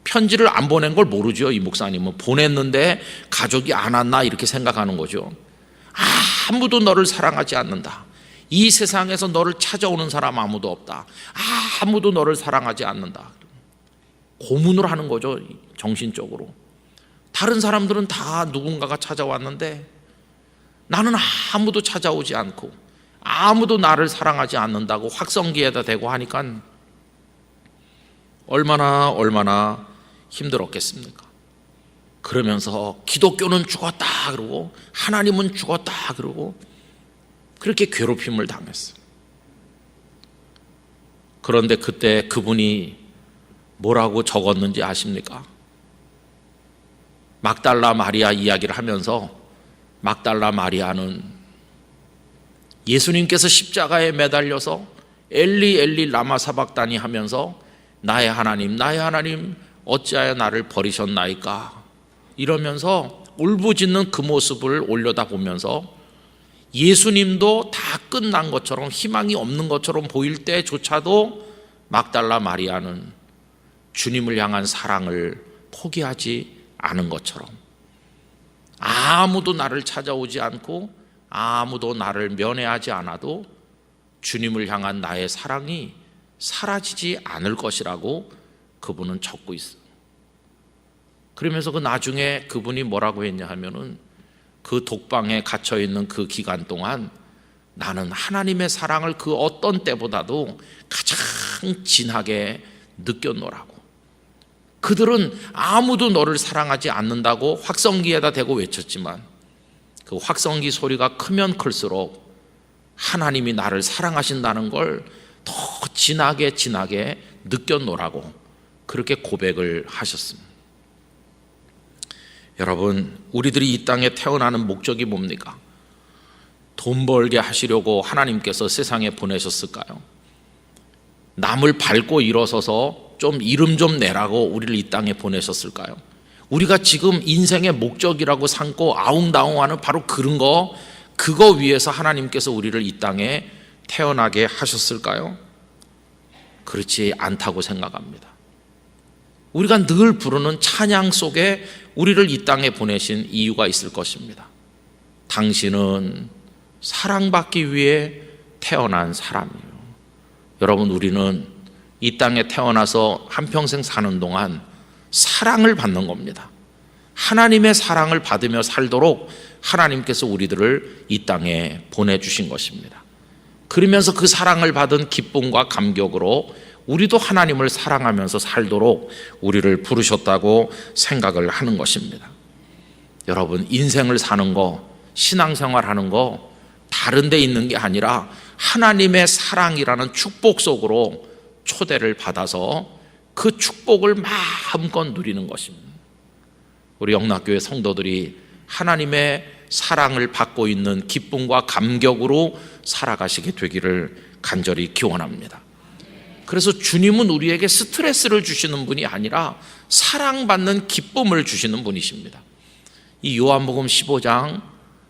편지를 안 보낸 걸 모르죠. 이 목사님은 보냈는데 가족이 안 왔나 이렇게 생각하는 거죠. 아무도 너를 사랑하지 않는다. 이 세상에서 너를 찾아오는 사람 아무도 없다. 아무도 너를 사랑하지 않는다. 고문을 하는 거죠. 정신적으로. 다른 사람들은 다 누군가가 찾아왔는데 나는 아무도 찾아오지 않고 아무도 나를 사랑하지 않는다고 확성기에다 대고 하니까 얼마나 힘들었겠습니까? 그러면서 기독교는 죽었다 그러고 하나님은 죽었다 그러고 그렇게 괴롭힘을 당했어요. 그런데 그때 그분이 뭐라고 적었는지 아십니까? 막달라 마리아 이야기를 하면서 막달라 마리아는 예수님께서 십자가에 매달려서 엘리 엘리 라마 사박다니 하면서 나의 하나님 어찌하여 나를 버리셨나이까 이러면서 울부짖는 그 모습을 올려다보면서 예수님도 다 끝난 것처럼 희망이 없는 것처럼 보일 때조차도 막달라 마리아는 주님을 향한 사랑을 포기하지 않은 것처럼 아무도 나를 찾아오지 않고 아무도 나를 면회하지 않아도 주님을 향한 나의 사랑이 사라지지 않을 것이라고 그분은 적고 있어요. 그러면서 그 나중에 그분이 뭐라고 했냐 하면은 그 독방에 갇혀 있는 그 기간 동안 나는 하나님의 사랑을 그 어떤 때보다도 가장 진하게 느꼈노라고. 그들은 아무도 너를 사랑하지 않는다고 확성기에다 대고 외쳤지만 그 확성기 소리가 크면 클수록 하나님이 나를 사랑하신다는 걸 더 진하게 느꼈노라고 그렇게 고백을 하셨습니다. 여러분, 우리들이 이 땅에 태어나는 목적이 뭡니까? 돈 벌게 하시려고 하나님께서 세상에 보내셨을까요? 남을 밟고 일어서서 좀 이름 좀 내라고 우리를 이 땅에 보내셨을까요? 우리가 지금 인생의 목적이라고 삼고 아웅다웅하는 바로 그거 위해서 하나님께서 우리를 이 땅에 태어나게 하셨을까요? 그렇지 않다고 생각합니다. 우리가 늘 부르는 찬양 속에 우리를 이 땅에 보내신 이유가 있을 것입니다. 당신은 사랑받기 위해 태어난 사람이에요. 여러분, 우리는 이 땅에 태어나서 한평생 사는 동안 사랑을 받는 겁니다. 하나님의 사랑을 받으며 살도록 하나님께서 우리들을 이 땅에 보내주신 것입니다. 그러면서 그 사랑을 받은 기쁨과 감격으로 우리도 하나님을 사랑하면서 살도록 우리를 부르셨다고 생각을 하는 것입니다. 여러분, 인생을 사는 거, 신앙생활 하는 거 다른 데 있는 게 아니라 하나님의 사랑이라는 축복 속으로 초대를 받아서 그 축복을 마음껏 누리는 것입니다. 우리 영락교회 성도들이 하나님의 사랑을 받고 있는 기쁨과 감격으로 살아가시게 되기를 간절히 기원합니다. 그래서 주님은 우리에게 스트레스를 주시는 분이 아니라 사랑받는 기쁨을 주시는 분이십니다. 이 요한복음 15장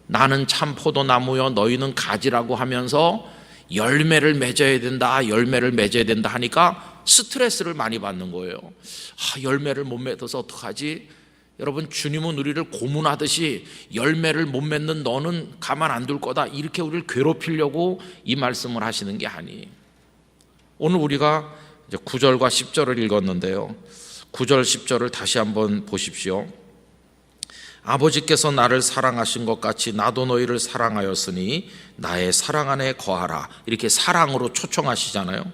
나는 참 포도나무여 너희는 가지라고 하면서 열매를 맺어야 된다, 열매를 맺어야 된다 하니까 스트레스를 많이 받는 거예요. 열매를 못 맺어서 어떡하지? 여러분, 주님은 우리를 고문하듯이 열매를 못 맺는 너는 가만 안 둘 거다, 이렇게 우리를 괴롭히려고 이 말씀을 하시는 게 아니에요. 오늘 우리가 이제 9절과 10절을 읽었는데요, 9절 10절을 다시 한번 보십시오. 아버지께서 나를 사랑하신 것 같이 나도 너희를 사랑하였으니 나의 사랑 안에 거하라, 이렇게 사랑으로 초청하시잖아요.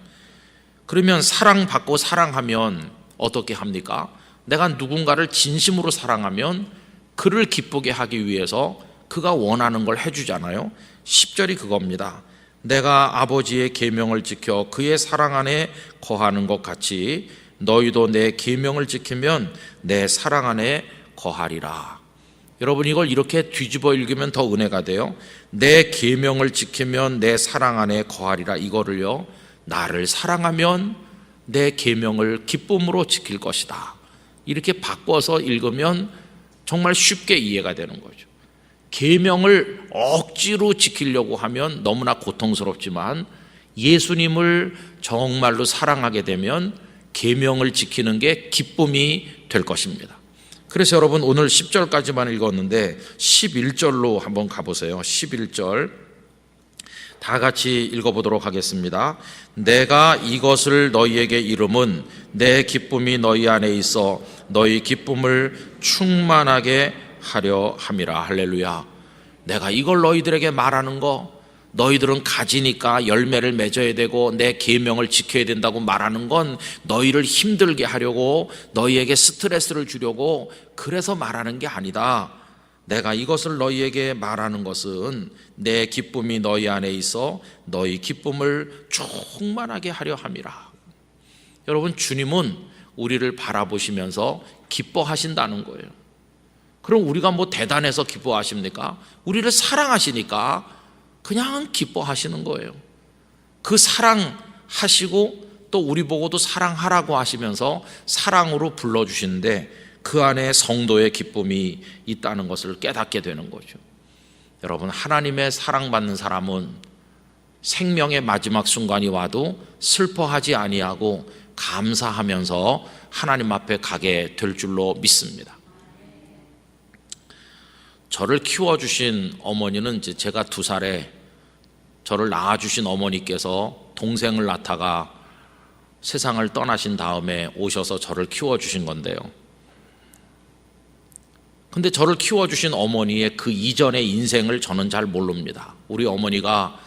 그러면 사랑받고 사랑하면 어떻게 합니까? 내가 누군가를 진심으로 사랑하면 그를 기쁘게 하기 위해서 그가 원하는 걸 해주잖아요. 10절이 그겁니다. 내가 아버지의 계명을 지켜 그의 사랑 안에 거하는 것 같이 너희도 내 계명을 지키면 내 사랑 안에 거하리라. 여러분, 이걸 이렇게 뒤집어 읽으면 더 은혜가 돼요. 내 계명을 지키면 내 사랑 안에 거하리라. 이거를요, 나를 사랑하면 내 계명을 기쁨으로 지킬 것이다, 이렇게 바꿔서 읽으면 정말 쉽게 이해가 되는 거죠. 계명을 억지로 지키려고 하면 너무나 고통스럽지만 예수님을 정말로 사랑하게 되면 계명을 지키는 게 기쁨이 될 것입니다. 그래서 여러분, 오늘 10절까지만 읽었는데 11절로 한번 가보세요. 11절 다 같이 읽어보도록 하겠습니다. 내가 이것을 너희에게 이름은 내 기쁨이 너희 안에 있어 너희 기쁨을 충만하게 하려 함이라. 할렐루야. 내가 이걸 너희들에게 말하는 거, 너희들은 가지니까 열매를 맺어야 되고 내 계명을 지켜야 된다고 말하는 건 너희를 힘들게 하려고, 너희에게 스트레스를 주려고 그래서 말하는 게 아니다. 내가 이것을 너희에게 말하는 것은 내 기쁨이 너희 안에 있어 너희 기쁨을 충만하게 하려 함이라. 여러분, 주님은 우리를 바라보시면서 기뻐하신다는 거예요. 그럼 우리가 뭐 대단해서 기뻐하십니까? 우리를 사랑하시니까 그냥 기뻐하시는 거예요. 그 사랑하시고 또 우리 보고도 사랑하라고 하시면서 사랑으로 불러주시는데 그 안에 성도의 기쁨이 있다는 것을 깨닫게 되는 거죠. 여러분, 하나님의 사랑받는 사람은 생명의 마지막 순간이 와도 슬퍼하지 아니하고 감사하면서 하나님 앞에 가게 될 줄로 믿습니다. 저를 키워주신 어머니는 이제 제가 2살에 저를 낳아주신 어머니께서 동생을 낳다가 세상을 떠나신 다음에 오셔서 저를 키워주신 건데요. 근데 저를 키워주신 어머니의 그 이전의 인생을 저는 잘 모릅니다. 우리 어머니가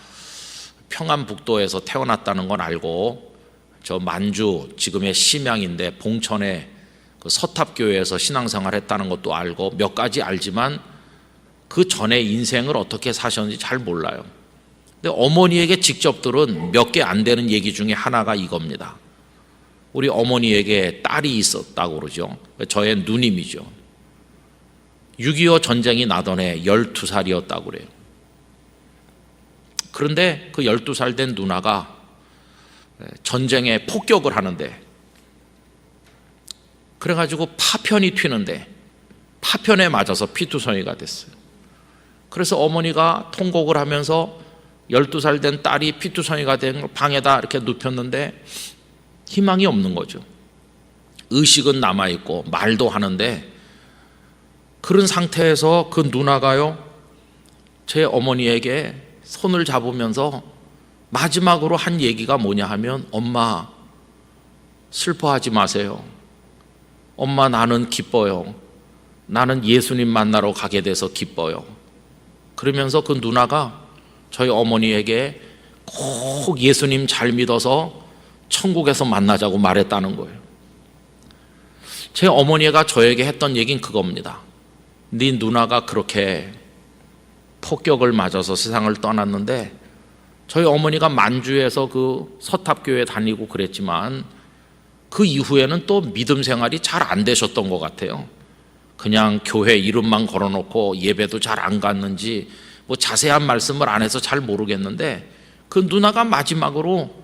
평안북도에서 태어났다는 건 알고, 저 만주, 지금의 심양인데 봉천에 그 서탑교회에서 신앙생활 했다는 것도 알고 몇 가지 알지만 그 전의 인생을 어떻게 사셨는지 잘 몰라요. 근데 어머니에게 직접 들은 몇 개 안 되는 얘기 중에 하나가 이겁니다. 우리 어머니에게 딸이 있었다고 그러죠. 저의 누님이죠. 6.25 전쟁이 나던 해 12살이었다고 그래요. 그런데 그 12살 된 누나가 전쟁에 폭격을 하는데, 그래가지고 파편이 튀는데 파편에 맞아서 피투성이가 됐어요. 그래서 어머니가 통곡을 하면서 12살 된 딸이 피투성이가 된 방에다 이렇게 눕혔는데 희망이 없는 거죠. 의식은 남아있고 말도 하는데, 그런 상태에서 그 누나가요, 제 어머니에게 손을 잡으면서 마지막으로 한 얘기가 뭐냐 하면, 엄마 슬퍼하지 마세요. 엄마 나는 기뻐요. 나는 예수님 만나러 가게 돼서 기뻐요. 그러면서 그 누나가 저희 어머니에게 꼭 예수님 잘 믿어서 천국에서 만나자고 말했다는 거예요. 제 어머니가 저에게 했던 얘기는 그겁니다. 네 누나가 그렇게 폭격을 맞아서 세상을 떠났는데, 저희 어머니가 만주에서 그 서탑교회 다니고 그랬지만 그 이후에는 또 믿음 생활이 잘 안 되셨던 것 같아요. 그냥 교회 이름만 걸어놓고 예배도 잘 안 갔는지 뭐 자세한 말씀을 안 해서 잘 모르겠는데, 그 누나가 마지막으로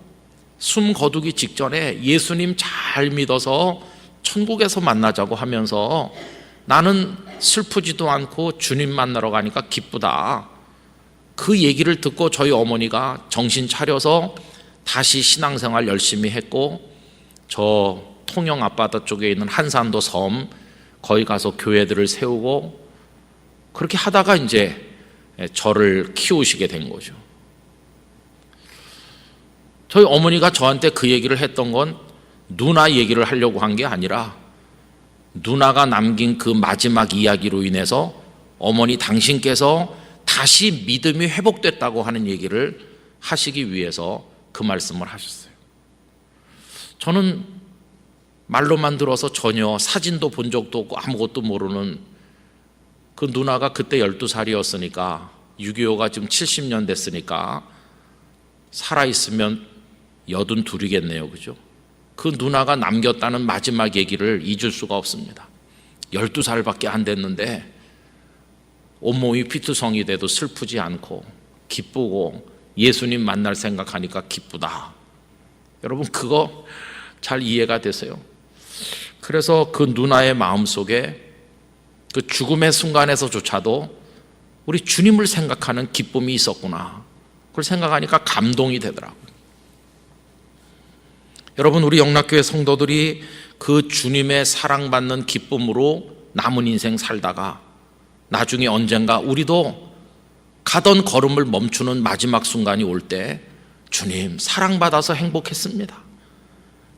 숨 거두기 직전에 예수님 잘 믿어서 천국에서 만나자고 하면서, 나는 슬프지도 않고 주님 만나러 가니까 기쁘다, 그 얘기를 듣고 저희 어머니가 정신 차려서 다시 신앙생활 열심히 했고, 저 통영 앞바다 쪽에 있는 한산도 섬 거기 가서 교회들을 세우고, 그렇게 하다가 이제 저를 키우시게 된 거죠. 저희 어머니가 저한테 그 얘기를 했던 건 누나 얘기를 하려고 한 게 아니라, 누나가 남긴 그 마지막 이야기로 인해서 어머니 당신께서 다시 믿음이 회복됐다고 하는 얘기를 하시기 위해서 그 말씀을 하셨어요. 저는 말로만 들어서 전혀 사진도 본 적도 없고 아무것도 모르는 그 누나가 그때 12살이었으니까 6.25가 지금 70년 됐으니까 살아있으면 82이겠네요. 그죠? 그 누나가 남겼다는 마지막 얘기를 잊을 수가 없습니다. 12살밖에 안 됐는데 온몸이 피투성이 돼도 슬프지 않고 기쁘고 예수님 만날 생각하니까 기쁘다. 여러분 그거 잘 이해가 되세요? 그래서 그 누나의 마음속에 그 죽음의 순간에서조차도 우리 주님을 생각하는 기쁨이 있었구나, 그걸 생각하니까 감동이 되더라고요. 여러분, 우리 영락교회 성도들이 그 주님의 사랑받는 기쁨으로 남은 인생 살다가 나중에 언젠가 우리도 가던 걸음을 멈추는 마지막 순간이 올 때, 주님 사랑받아서 행복했습니다,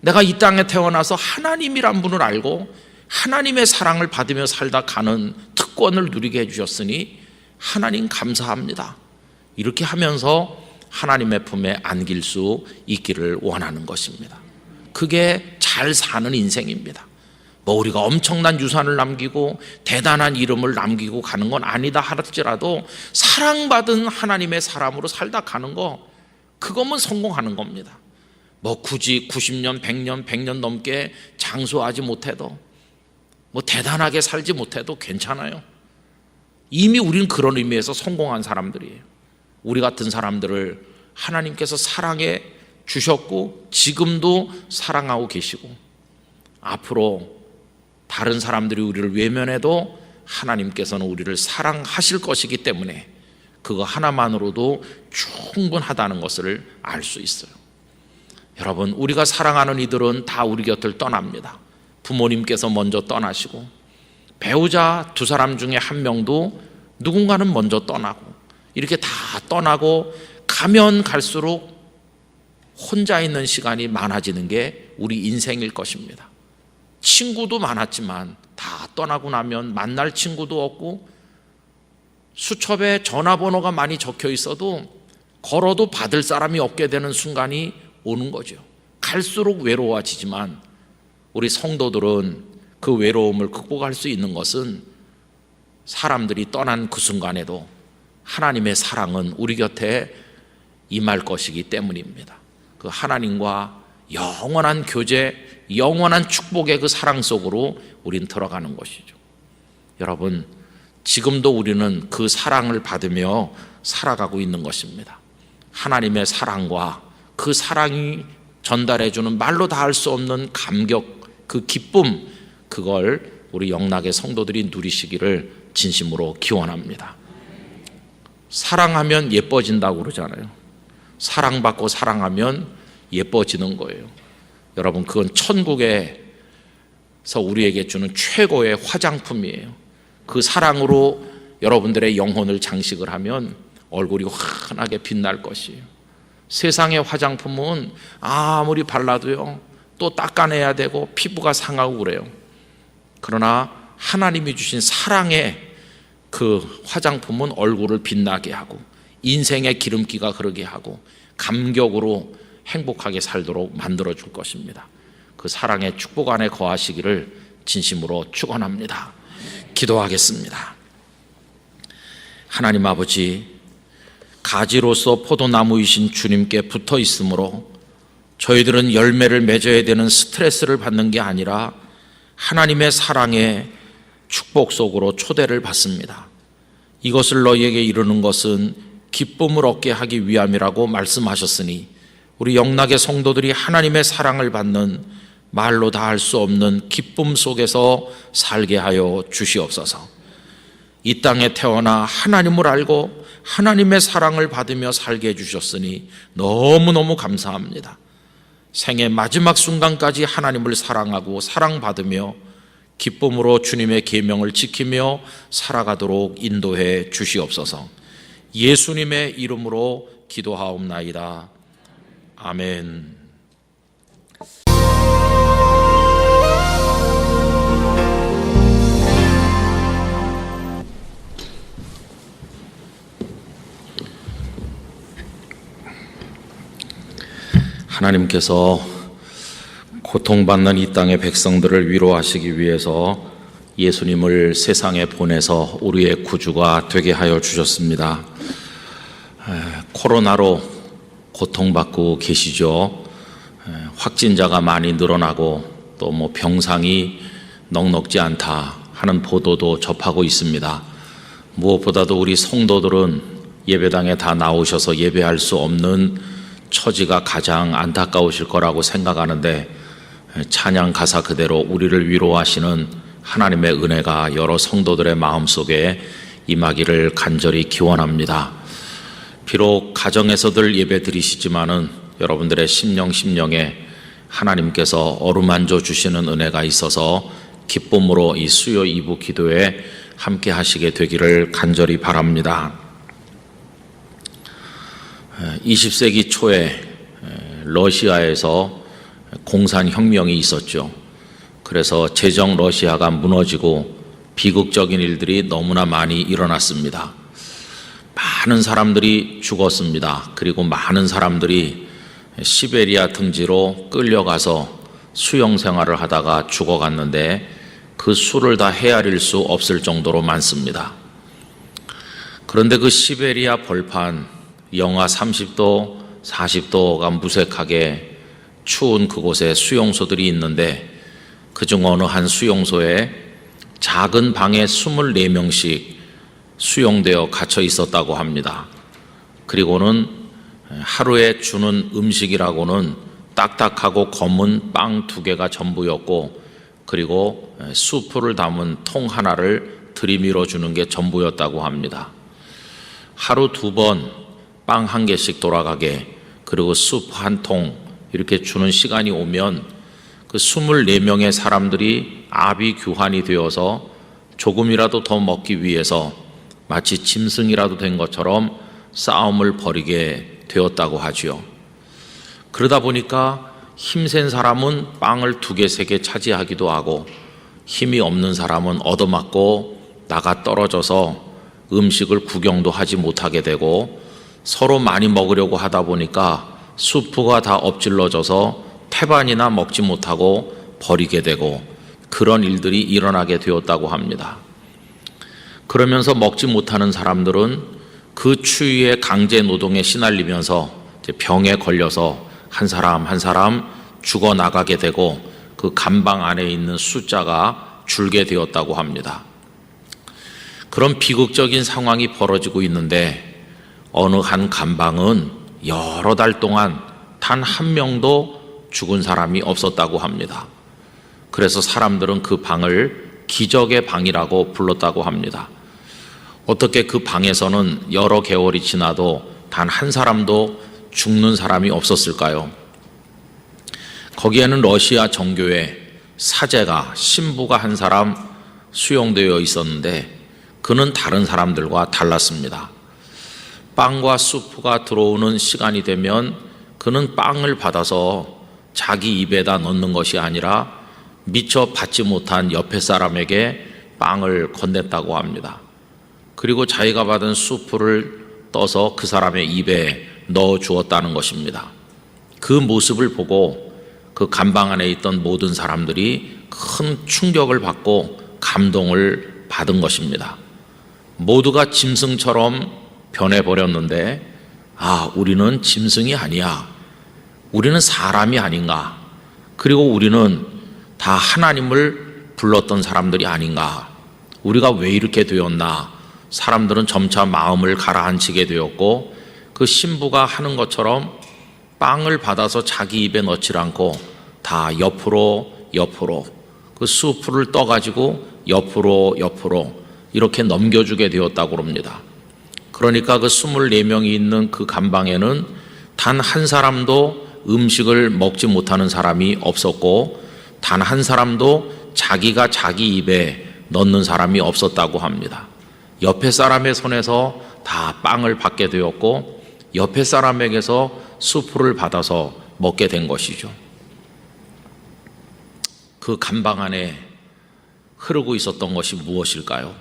내가 이 땅에 태어나서 하나님이란 분을 알고 하나님의 사랑을 받으며 살다 가는 특권을 누리게 해주셨으니 하나님 감사합니다, 이렇게 하면서 하나님의 품에 안길 수 있기를 원하는 것입니다. 그게 잘 사는 인생입니다. 뭐 우리가 엄청난 유산을 남기고 대단한 이름을 남기고 가는 건 아니다 할지라도 사랑받은 하나님의 사람으로 살다 가는 거, 그거면 성공하는 겁니다. 뭐 굳이 90년, 100년, 100년 넘게 장수하지 못해도, 뭐 대단하게 살지 못해도 괜찮아요. 이미 우리는 그런 의미에서 성공한 사람들이에요. 우리 같은 사람들을 하나님께서 사랑해 주셨고 지금도 사랑하고 계시고, 앞으로 다른 사람들이 우리를 외면해도 하나님께서는 우리를 사랑하실 것이기 때문에 그거 하나만으로도 충분하다는 것을 알 수 있어요. 여러분, 우리가 사랑하는 이들은 다 우리 곁을 떠납니다. 부모님께서 먼저 떠나시고, 배우자 두 사람 중에 한 명도 누군가는 먼저 떠나고, 이렇게 다 떠나고 가면 갈수록 혼자 있는 시간이 많아지는 게 우리 인생일 것입니다. 친구도 많았지만 다 떠나고 나면 만날 친구도 없고, 수첩에 전화번호가 많이 적혀 있어도 걸어도 받을 사람이 없게 되는 순간이 오는 거죠. 갈수록 외로워지지만 우리 성도들은 그 외로움을 극복할 수 있는 것은 사람들이 떠난 그 순간에도 하나님의 사랑은 우리 곁에 임할 것이기 때문입니다. 그 하나님과 영원한 교제, 영원한 축복의 그 사랑 속으로 우린 들어가는 것이죠. 여러분, 지금도 우리는 그 사랑을 받으며 살아가고 있는 것입니다. 하나님의 사랑과 그 사랑이 전달해주는 말로 다 할 수 없는 감격, 그 기쁨, 그걸 우리 영락의 성도들이 누리시기를 진심으로 기원합니다. 사랑하면 예뻐진다고 그러잖아요. 사랑받고 사랑하면 예뻐지는 거예요. 여러분, 그건 천국의 우리에게 주는 최고의 화장품이에요. 그 사랑으로 여러분들의 영혼을 장식을 하면 얼굴이 환하게 빛날 것이에요. 세상의 화장품은 아무리 발라도요, 또 닦아내야 되고 피부가 상하고 그래요. 그러나 하나님이 주신 사랑의 그 화장품은 얼굴을 빛나게 하고 인생의 기름기가 흐르게 하고 감격으로 행복하게 살도록 만들어줄 것입니다. 그 사랑의 축복 안에 거하시기를 진심으로 축원합니다. 기도하겠습니다. 하나님 아버지, 가지로서 포도나무이신 주님께 붙어 있으므로 저희들은 열매를 맺어야 되는 스트레스를 받는 게 아니라 하나님의 사랑의 축복 속으로 초대를 받습니다. 이것을 너희에게 이루는 것은 기쁨을 얻게 하기 위함이라고 말씀하셨으니 우리 영락의 성도들이 하나님의 사랑을 받는 말로 다 할 수 없는 기쁨 속에서 살게 하여 주시옵소서. 이 땅에 태어나 하나님을 알고 하나님의 사랑을 받으며 살게 해주셨으니 너무너무 감사합니다. 생의 마지막 순간까지 하나님을 사랑하고 사랑받으며 기쁨으로 주님의 계명을 지키며 살아가도록 인도해 주시옵소서. 예수님의 이름으로 기도하옵나이다. 아멘. 하나님께서 고통받는 이 땅의 백성들을 위로하시기 위해서 예수님을 세상에 보내서 우리의 구주가 되게 하여 주셨습니다. 코로나로 고통받고 계시죠. 확진자가 많이 늘어나고 또 병상이 넉넉지 않다 하는 보도도 접하고 있습니다. 무엇보다도 우리 성도들은 예배당에 다 나오셔서 예배할 수 없는 처지가 가장 안타까우실 거라고 생각하는데 찬양 가사 그대로 우리를 위로하시는 하나님의 은혜가 여러 성도들의 마음속에 임하기를 간절히 기원합니다. 비록 가정에서들 예배 드리시지만은 여러분들의 심령에 하나님께서 어루만져 주시는 은혜가 있어서 기쁨으로 이 수요 2부 기도에 함께 하시게 되기를 간절히 바랍니다. 20세기 초에 러시아에서 공산혁명이 있었죠. 그래서 제정 러시아가 무너지고 비극적인 일들이 너무나 많이 일어났습니다. 많은 사람들이 죽었습니다. 그리고 많은 사람들이 시베리아 등지로 끌려가서 수용 생활을 하다가 죽어갔는데 그 수를 다 헤아릴 수 없을 정도로 많습니다. 그런데 그 시베리아 벌판 영하 30도, 40도가 무색하게 추운 그곳에 수용소들이 있는데 그중 어느 한 수용소에 작은 방에 24명씩 수용되어 갇혀 있었다고 합니다. 그리고는 하루에 주는 음식이라고는 딱딱하고 검은 빵 2개가 전부였고 그리고 수프를 담은 통 하나를 들이밀어 주는 게 전부였다고 합니다. 하루 2번 빵 1개씩 돌아가게 그리고 수프 1통 이렇게 주는 시간이 오면 그 24명의 사람들이 아비규환이 되어서 조금이라도 더 먹기 위해서 마치 짐승이라도 된 것처럼 싸움을 벌이게 되었다고 하지요. 그러다 보니까 힘센 사람은 빵을 2개, 3개 차지하기도 하고 힘이 없는 사람은 얻어맞고 나가 떨어져서 음식을 구경도 하지 못하게 되고 서로 많이 먹으려고 하다 보니까 수프가 다 엎질러져서 태반이나 먹지 못하고 버리게 되고 그런 일들이 일어나게 되었다고 합니다. 그러면서 먹지 못하는 사람들은 그 추위에 강제 노동에 시달리면서 병에 걸려서 한 사람 한 사람 죽어나가게 되고 그 감방 안에 있는 숫자가 줄게 되었다고 합니다. 그런 비극적인 상황이 벌어지고 있는데 어느 한 감방은 여러 달 동안 단 한 명도 죽은 사람이 없었다고 합니다. 그래서 사람들은 그 방을 기적의 방이라고 불렀다고 합니다. 어떻게 그 방에서는 여러 개월이 지나도 단 한 사람도 죽는 사람이 없었을까요? 거기에는 러시아 정교회 사제가, 신부가 한 사람 수용되어 있었는데 그는 다른 사람들과 달랐습니다. 빵과 수프가 들어오는 시간이 되면 그는 빵을 받아서 자기 입에다 넣는 것이 아니라 미처 받지 못한 옆에 사람에게 빵을 건넸다고 합니다. 그리고 자기가 받은 수프를 떠서 그 사람의 입에 넣어 주었다는 것입니다. 그 모습을 보고 그 감방 안에 있던 모든 사람들이 큰 충격을 받고 감동을 받은 것입니다. 모두가 짐승처럼 변해버렸는데, 우리는 짐승이 아니야. 우리는 사람이 아닌가. 그리고 우리는 다 하나님을 불렀던 사람들이 아닌가. 우리가 왜 이렇게 되었나. 사람들은 점차 마음을 가라앉히게 되었고, 그 신부가 하는 것처럼 빵을 받아서 자기 입에 넣지 않고 다 옆으로 그 수프를 떠가지고 옆으로 이렇게 넘겨주게 되었다고 합니다. 그러니까 그 24명이 있는 그 감방에는 단 한 사람도 음식을 먹지 못하는 사람이 없었고, 단 한 사람도 자기가 자기 입에 넣는 사람이 없었다고 합니다. 옆에 사람의 손에서 다 빵을 받게 되었고, 옆에 사람에게서 수프를 받아서 먹게 된 것이죠. 그 감방 안에 흐르고 있었던 것이 무엇일까요?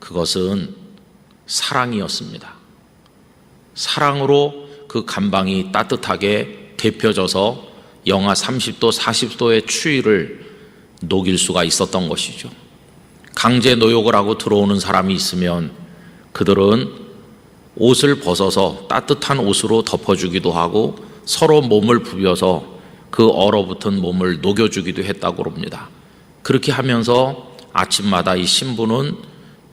그것은 사랑이었습니다. 사랑으로 그 감방이 따뜻하게 데펴져서 영하 30도, 40도의 추위를 녹일 수가 있었던 것이죠. 강제 노역을 하고 들어오는 사람이 있으면 그들은 옷을 벗어서 따뜻한 옷으로 덮어주기도 하고 서로 몸을 부벼서 그 얼어붙은 몸을 녹여주기도 했다고 합니다. 그렇게 하면서 아침마다 이 신부는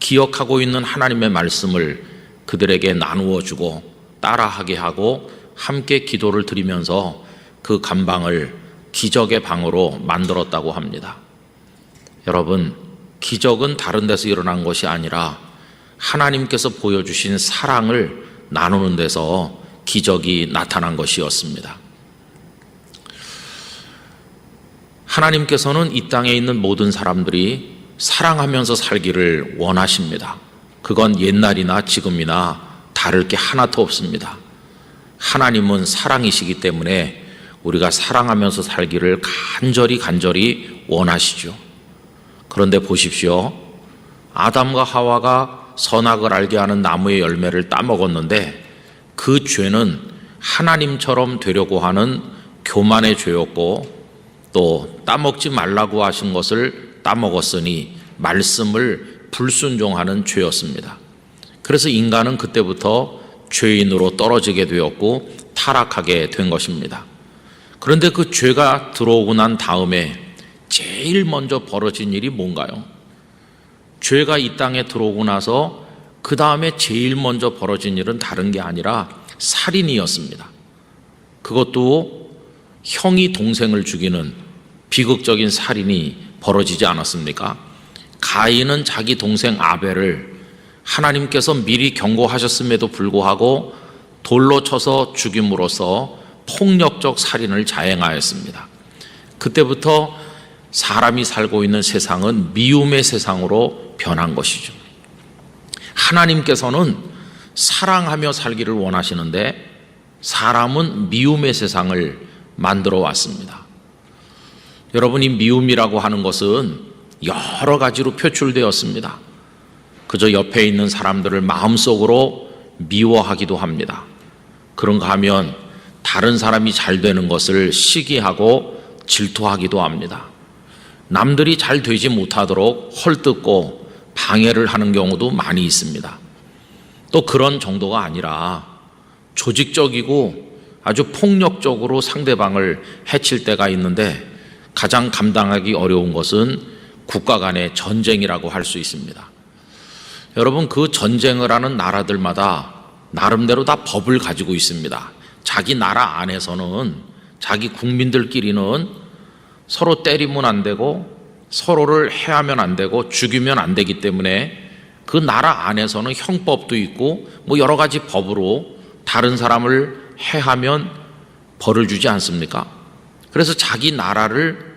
기억하고 있는 하나님의 말씀을 그들에게 나누어 주고 따라하게 하고 함께 기도를 드리면서 그 감방을 기적의 방으로 만들었다고 합니다. 여러분, 기적은 다른 데서 일어난 것이 아니라 하나님께서 보여주신 사랑을 나누는 데서 기적이 나타난 것이었습니다. 하나님께서는 이 땅에 있는 모든 사람들이 사랑하면서 살기를 원하십니다. 그건 옛날이나 지금이나 다를 게 하나도 없습니다. 하나님은 사랑이시기 때문에 우리가 사랑하면서 살기를 간절히 원하시죠. 그런데 보십시오. 아담과 하와가 선악을 알게 하는 나무의 열매를 따먹었는데 그 죄는 하나님처럼 되려고 하는 교만의 죄였고, 또 따먹지 말라고 하신 것을 따먹었으니 말씀을 불순종하는 죄였습니다. 그래서 인간은 그때부터 죄인으로 떨어지게 되었고 타락하게 된 것입니다. 그런데 그 죄가 들어오고 난 다음에 제일 먼저 벌어진 일이 뭔가요? 죄가 이 땅에 들어오고 나서 그 다음에 제일 먼저 벌어진 일은 다른 게 아니라 살인이었습니다. 그것도 형이 동생을 죽이는 비극적인 살인이 벌어지지 않았습니까? 가인은 자기 동생 아벨을 하나님께서 미리 경고하셨음에도 불구하고 돌로 쳐서 죽임으로써 폭력적 살인을 자행하였습니다. 그때부터 사람이 살고 있는 세상은 미움의 세상으로 변한 것이죠. 하나님께서는 사랑하며 살기를 원하시는데 사람은 미움의 세상을 만들어 왔습니다. 여러분, 이 미움이라고 하는 것은 여러 가지로 표출되었습니다. 그저 옆에 있는 사람들을 마음속으로 미워하기도 합니다. 그런가 하면 다른 사람이 잘 되는 것을 시기하고 질투하기도 합니다. 남들이 잘 되지 못하도록 헐뜯고 방해를 하는 경우도 많이 있습니다. 또 그런 정도가 아니라 조직적이고 아주 폭력적으로 상대방을 해칠 때가 있는데 가장 감당하기 어려운 것은 국가 간의 전쟁이라고 할 수 있습니다. 여러분, 그 전쟁을 하는 나라들마다 나름대로 다 법을 가지고 있습니다. 자기 나라 안에서는 자기 국민들끼리는 서로 때리면 안 되고 서로를 해하면 안 되고 죽이면 안 되기 때문에 그 나라 안에서는 형법도 있고 여러 가지 법으로 다른 사람을 해하면 벌을 주지 않습니까? 그래서 자기 나라를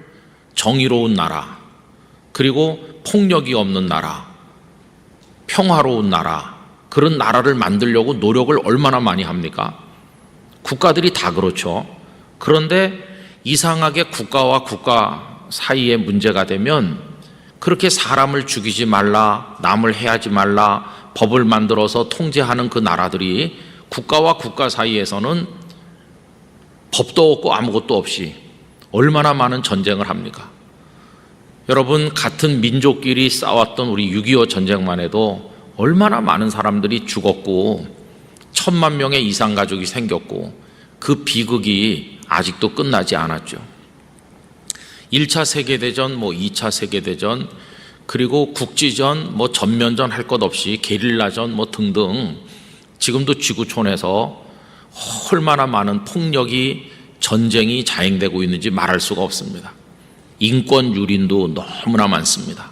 정의로운 나라, 그리고 폭력이 없는 나라, 평화로운 나라, 그런 나라를 만들려고 노력을 얼마나 많이 합니까? 국가들이 다 그렇죠. 그런데 이상하게 국가와 국가 사이에 문제가 되면 그렇게 사람을 죽이지 말라, 남을 해하지 말라, 법을 만들어서 통제하는 그 나라들이 국가와 국가 사이에서는 법도 없고 아무것도 없이 얼마나 많은 전쟁을 합니까? 여러분, 같은 민족끼리 싸웠던 우리 6.25 전쟁만 해도 얼마나 많은 사람들이 죽었고 1,000만 명의 이상 가족이 생겼고 그 비극이 아직도 끝나지 않았죠. 1차 세계대전, 2차 세계대전, 그리고 국지전, 전면전 할 것 없이 게릴라전 등등 지금도 지구촌에서 얼마나 많은 폭력이 전쟁이 자행되고 있는지 말할 수가 없습니다. 인권 유린도 너무나 많습니다.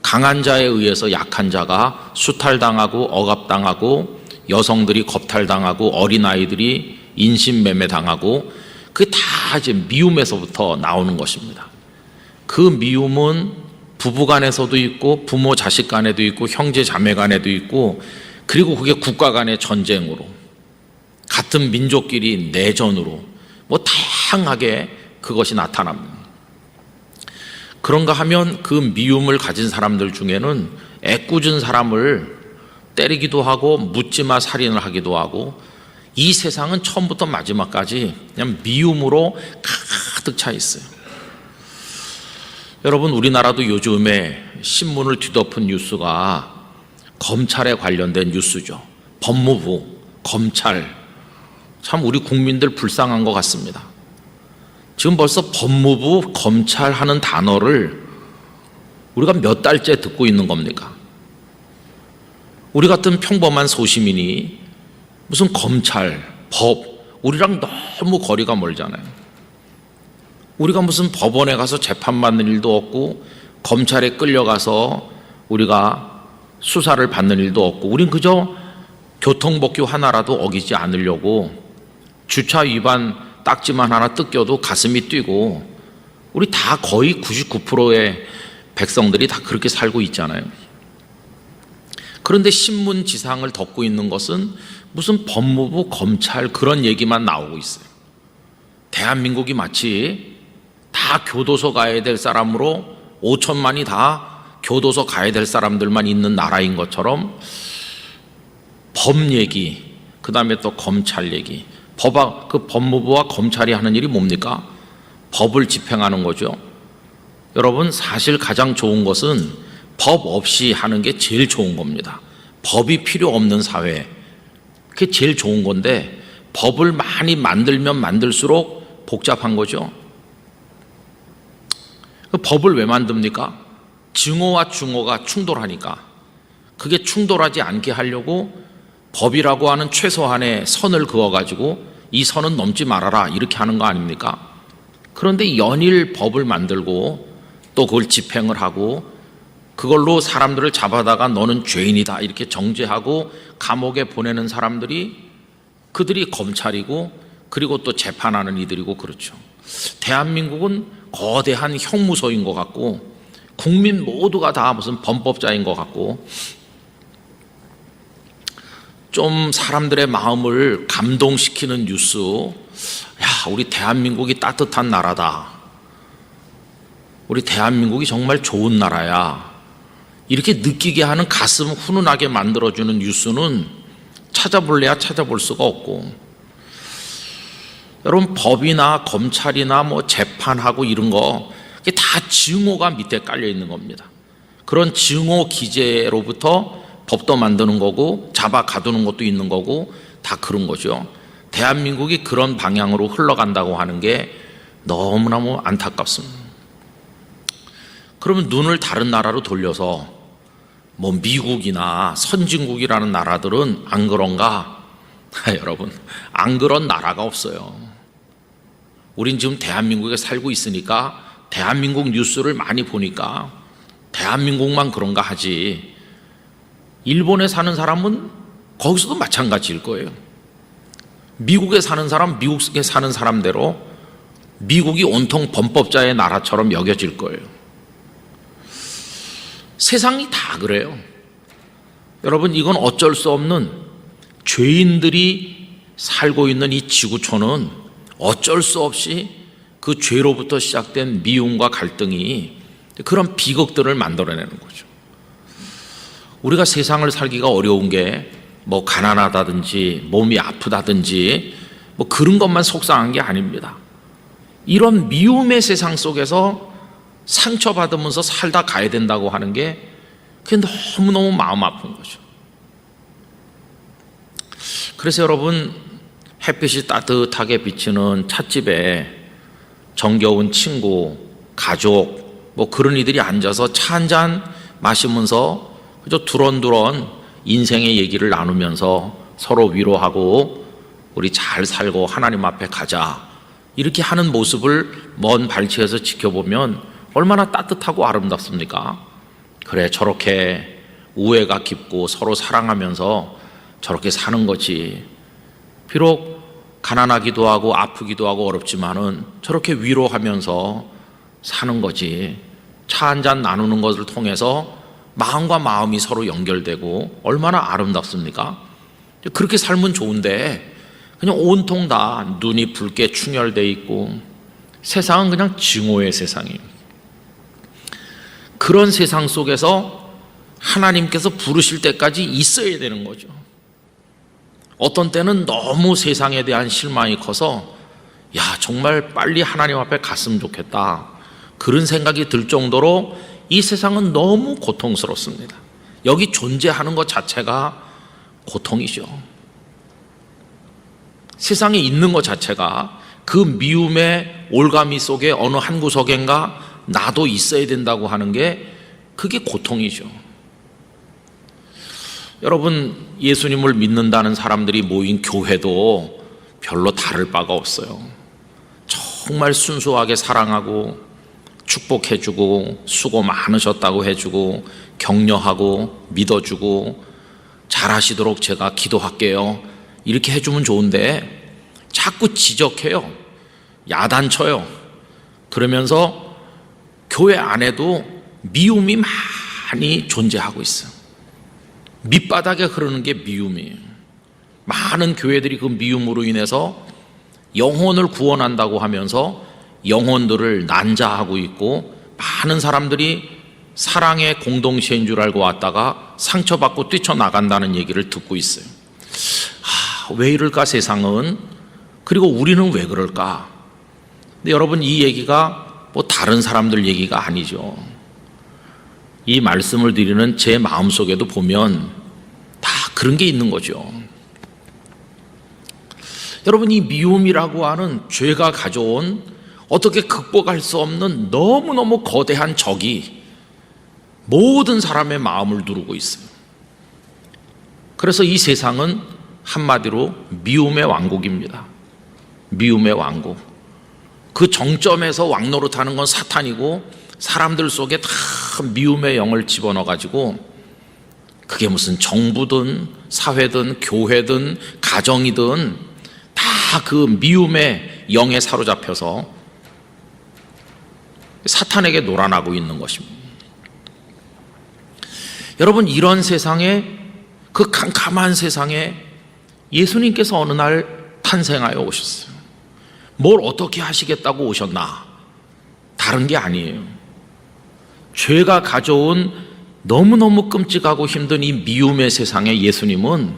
강한 자에 의해서 약한 자가 수탈당하고 억압당하고 여성들이 겁탈당하고 어린아이들이 인신매매당하고 그게 다 이제 미움에서부터 나오는 것입니다. 그 미움은 부부 간에서도 있고 부모 자식 간에도 있고 형제 자매 간에도 있고 그리고 그게 국가 간의 전쟁으로 같은 민족끼리 내전으로 다양하게 그것이 나타납니다. 그런가 하면 그 미움을 가진 사람들 중에는 애꿎은 사람을 때리기도 하고 묻지마 살인을 하기도 하고 이 세상은 처음부터 마지막까지 그냥 미움으로 가득 차 있어요. 여러분, 우리나라도 요즘에 신문을 뒤덮은 뉴스가 검찰에 관련된 뉴스죠. 법무부, 검찰, 참 우리 국민들 불쌍한 것 같습니다. 지금 벌써 법무부, 검찰 하는 단어를 우리가 몇 달째 듣고 있는 겁니까? 우리 같은 평범한 소시민이 무슨 검찰, 법, 우리랑 너무 거리가 멀잖아요. 우리가 무슨 법원에 가서 재판받는 일도 없고 검찰에 끌려가서 우리가 수사를 받는 일도 없고 우린 그저 교통법규 하나라도 어기지 않으려고 주차 위반 딱지만 하나 뜯겨도 가슴이 뛰고 우리 다 거의 99%의 백성들이 다 그렇게 살고 있잖아요. 그런데 신문 지상을 덮고 있는 것은 무슨 법무부, 검찰 그런 얘기만 나오고 있어요. 대한민국이 마치 다 교도소 가야 될 사람으로 5천만이 다 교도소 가야 될 사람들만 있는 나라인 것처럼 법 얘기, 그 다음에 또 검찰 얘기, 그 법무부와 검찰이 하는 일이 뭡니까? 법을 집행하는 거죠. 여러분, 사실 가장 좋은 것은 법 없이 하는 게 제일 좋은 겁니다. 법이 필요 없는 사회, 그게 제일 좋은 건데 법을 많이 만들면 만들수록 복잡한 거죠. 법을 왜 만듭니까? 증오와 중오가 충돌하니까. 그게 충돌하지 않게 하려고 법이라고 하는 최소한의 선을 그어가지고 이 선은 넘지 말아라 이렇게 하는 거 아닙니까? 그런데 연일 법을 만들고 또 그걸 집행을 하고 그걸로 사람들을 잡아다가 너는 죄인이다 이렇게 정죄하고 감옥에 보내는 사람들이 그들이 검찰이고 그리고 또 재판하는 이들이고 그렇죠. 대한민국은 거대한 형무소인 것 같고 국민 모두가 다 무슨 범법자인 것 같고 좀 사람들의 마음을 감동시키는 뉴스, 야, 우리 대한민국이 따뜻한 나라다. 우리 대한민국이 정말 좋은 나라야. 이렇게 느끼게 하는 가슴 훈훈하게 만들어주는 뉴스는 찾아볼래야 찾아볼 수가 없고 여러분 법이나 검찰이나 재판하고 이런 거 이게 다 증오가 밑에 깔려 있는 겁니다. 그런 증오 기제로부터 법도 만드는 거고 잡아 가두는 것도 있는 거고 다 그런 거죠. 대한민국이 그런 방향으로 흘러간다고 하는 게 너무너무 안타깝습니다. 그러면 눈을 다른 나라로 돌려서 미국이나 선진국이라는 나라들은 안 그런가? 여러분, 안 그런 나라가 없어요. 우린 지금 대한민국에 살고 있으니까 대한민국 뉴스를 많이 보니까 대한민국만 그런가 하지 일본에 사는 사람은 거기서도 마찬가지일 거예요. 미국에 사는 사람, 미국에 사는 사람대로 미국이 온통 범법자의 나라처럼 여겨질 거예요. 세상이 다 그래요. 여러분, 이건 어쩔 수 없는, 죄인들이 살고 있는 이 지구촌은 어쩔 수 없이 그 죄로부터 시작된 미움과 갈등이 그런 비극들을 만들어내는 거죠. 우리가 세상을 살기가 어려운 게 뭐 가난하다든지 몸이 아프다든지 뭐 그런 것만 속상한 게 아닙니다. 이런 미움의 세상 속에서 상처받으면서 살다 가야 된다고 하는 게 그게 너무너무 마음 아픈 거죠. 그래서 여러분, 햇빛이 따뜻하게 비치는 찻집에 정겨운 친구, 가족, 뭐 그런 이들이 앉아서 차 한잔 마시면서 그저 두런두런 인생의 얘기를 나누면서 서로 위로하고 우리 잘 살고 하나님 앞에 가자, 이렇게 하는 모습을 먼 발치에서 지켜보면 얼마나 따뜻하고 아름답습니까? 그래, 저렇게 우애가 깊고 서로 사랑하면서 저렇게 사는 거지. 비록 가난하기도 하고 아프기도 하고 어렵지만은 저렇게 위로하면서 사는 거지. 차 한잔 나누는 것을 통해서 마음과 마음이 서로 연결되고 얼마나 아름답습니까? 그렇게 살면 좋은데 그냥 온통 다 눈이 붉게 충혈되어 있고 세상은 그냥 증오의 세상이에요. 그런 세상 속에서 하나님께서 부르실 때까지 있어야 되는 거죠. 어떤 때는 너무 세상에 대한 실망이 커서 야, 정말 빨리 하나님 앞에 갔으면 좋겠다, 그런 생각이 들 정도로 이 세상은 너무 고통스럽습니다. 여기 존재하는 것 자체가 고통이죠. 세상에 있는 것 자체가 그 미움의 올가미 속에 어느 한 구석엔가 나도 있어야 된다고 하는 게 그게 고통이죠. 여러분, 예수님을 믿는다는 사람들이 모인 교회도 별로 다를 바가 없어요. 정말 순수하게 사랑하고 축복해주고 수고 많으셨다고 해주고 격려하고 믿어주고 잘하시도록 제가 기도할게요, 이렇게 해주면 좋은데 자꾸 지적해요. 야단쳐요. 그러면서 교회 안에도 미움이 많이 존재하고 있어요. 밑바닥에 흐르는 게 미움이에요. 많은 교회들이 그 미움으로 인해서 영혼을 구원한다고 하면서 영혼들을 난자하고 있고, 많은 사람들이 사랑의 공동체인 줄 알고 왔다가 상처받고 뛰쳐나간다는 얘기를 듣고 있어요. 왜 이럴까 세상은? 그리고 우리는 왜 그럴까? 근데 여러분, 이 얘기가 뭐 다른 사람들 얘기가 아니죠. 이 말씀을 드리는 제 마음속에도 보면 다 그런 게 있는 거죠. 여러분, 이 미움이라고 하는 죄가 가져온 어떻게 극복할 수 없는 너무너무 거대한 적이 모든 사람의 마음을 누르고 있어요. 그래서 이 세상은 한마디로 미움의 왕국입니다. 미움의 왕국. 그 정점에서 왕노릇하는 건 사탄이고, 사람들 속에 다 미움의 영을 집어넣어가지고 그게 무슨 정부든 사회든 교회든 가정이든 다 그 미움의 영에 사로잡혀서 사탄에게 놀아나고 있는 것입니다. 여러분, 이런 세상에, 그 캄캄한 세상에 예수님께서 어느 날 탄생하여 오셨어요. 뭘 어떻게 하시겠다고 오셨나? 다른 게 아니에요. 죄가 가져온 너무너무 끔찍하고 힘든 이 미움의 세상에 예수님은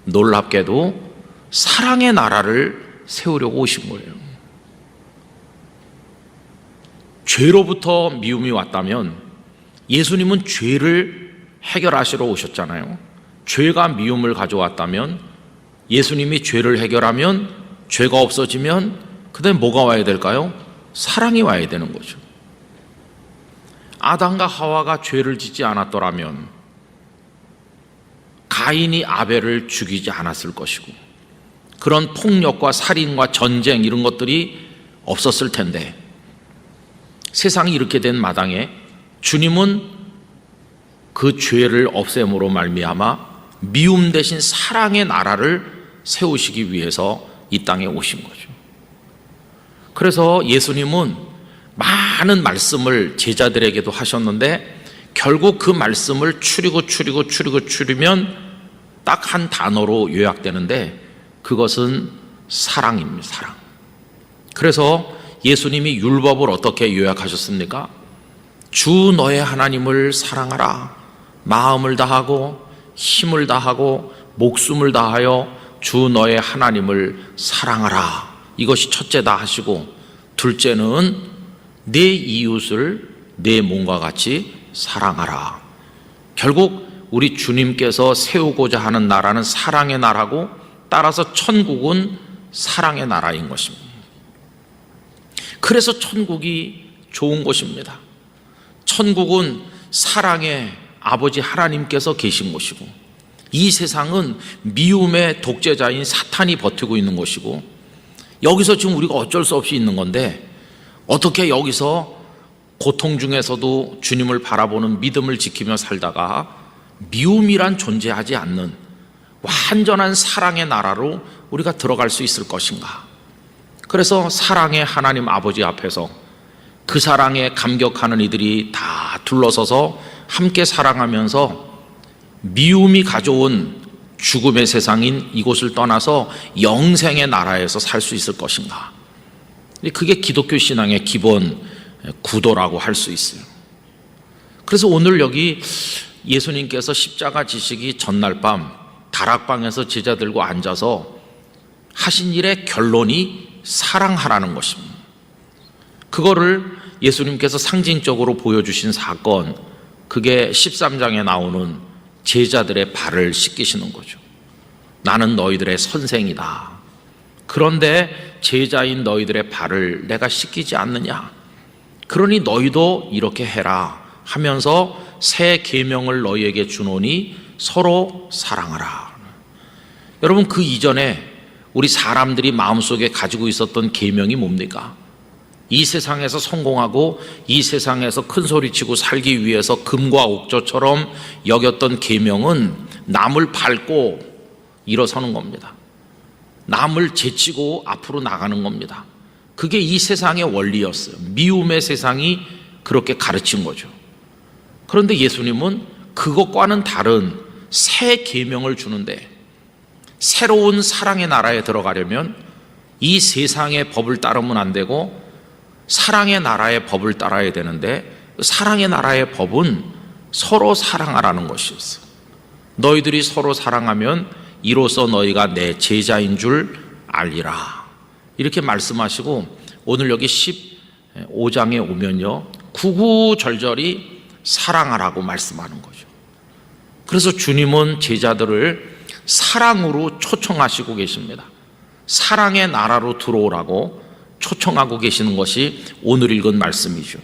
놀랍게도 사랑의 나라를 세우려고 오신 거예요. 죄로부터 미움이 왔다면 예수님은 죄를 해결하시러 오셨잖아요. 죄가 미움을 가져왔다면 예수님이 죄를 해결하면, 죄가 없어지면 그 다음에 뭐가 와야 될까요? 사랑이 와야 되는 거죠. 아담과 하와가 죄를 짓지 않았더라면 가인이 아벨을 죽이지 않았을 것이고, 그런 폭력과 살인과 전쟁 이런 것들이 없었을 텐데, 세상이 이렇게 된 마당에 주님은 그 죄를 없앰으로 말미암아 미움 대신 사랑의 나라를 세우시기 위해서 이 땅에 오신 거죠. 그래서 예수님은 많은 말씀을 제자들에게도 하셨는데 결국 그 말씀을 추리면 딱 한 단어로 요약되는데 그것은 사랑입니다. 사랑. 그래서 예수님이 율법을 어떻게 요약하셨습니까? 주 너의 하나님을 사랑하라. 마음을 다하고 힘을 다하고 목숨을 다하여 주 너의 하나님을 사랑하라. 이것이 첫째다 하시고, 둘째는 내 이웃을 내 몸과 같이 사랑하라. 결국 우리 주님께서 세우고자 하는 나라는 사랑의 나라고, 따라서 천국은 사랑의 나라인 것입니다. 그래서 천국이 좋은 곳입니다. 천국은 사랑의 아버지 하나님께서 계신 곳이고, 이 세상은 미움의 독재자인 사탄이 버티고 있는 곳이고, 여기서 지금 우리가 어쩔 수 없이 있는 건데 어떻게 여기서 고통 중에서도 주님을 바라보는 믿음을 지키며 살다가 미움이란 존재하지 않는 완전한 사랑의 나라로 우리가 들어갈 수 있을 것인가? 그래서 사랑의 하나님 아버지 앞에서 그 사랑에 감격하는 이들이 다 둘러서서 함께 사랑하면서 미움이 가져온 죽음의 세상인 이곳을 떠나서 영생의 나라에서 살 수 있을 것인가? 그게 기독교 신앙의 기본 구도라고 할 수 있어요. 그래서 오늘 여기 예수님께서 십자가 지시기 전날 밤 다락방에서 제자들과 앉아서 하신 일의 결론이 사랑하라는 것입니다. 그거를 예수님께서 상징적으로 보여주신 사건, 그게 13장에 나오는 제자들의 발을 씻기시는 거죠. 나는 너희들의 선생이다. 그런데 제자인 너희들의 발을 내가 씻기지 않느냐? 그러니 너희도 이렇게 해라 하면서 새 계명을 너희에게 주노니 서로 사랑하라. 여러분, 그 이전에 우리 사람들이 마음속에 가지고 있었던 계명이 뭡니까? 이 세상에서 성공하고 이 세상에서 큰 소리치고 살기 위해서 금과 옥조처럼 여겼던 계명은 남을 밟고 일어서는 겁니다. 남을 제치고 앞으로 나가는 겁니다. 그게 이 세상의 원리였어요. 미움의 세상이 그렇게 가르친 거죠. 그런데 예수님은 그것과는 다른 새 계명을 주는데, 새로운 사랑의 나라에 들어가려면 이 세상의 법을 따르면 안 되고 사랑의 나라의 법을 따라야 되는데, 사랑의 나라의 법은 서로 사랑하라는 것이었어요. 너희들이 서로 사랑하면 이로써 너희가 내 제자인 줄 알리라. 이렇게 말씀하시고, 오늘 여기 15장에 오면요, 구구절절히 사랑하라고 말씀하는 거죠. 그래서 주님은 제자들을 사랑으로 초청하시고 계십니다. 사랑의 나라로 들어오라고 초청하고 계시는 것이 오늘 읽은 말씀이죠.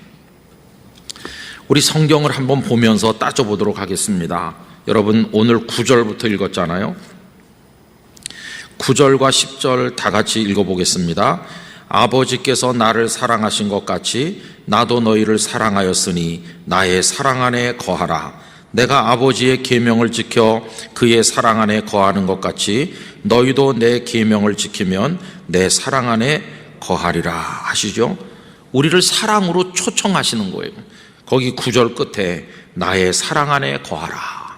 우리 성경을 한번 보면서 따져보도록 하겠습니다. 여러분, 오늘 9절부터 읽었잖아요. 9절과 10절 다 같이 읽어보겠습니다. 아버지께서 나를 사랑하신 것 같이 나도 너희를 사랑하였으니 나의 사랑 안에 거하라. 내가 아버지의 계명을 지켜 그의 사랑 안에 거하는 것 같이 너희도 내 계명을 지키면 내 사랑 안에 거하리라 하시죠. 우리를 사랑으로 초청하시는 거예요. 거기 9절 끝에 나의 사랑 안에 거하라.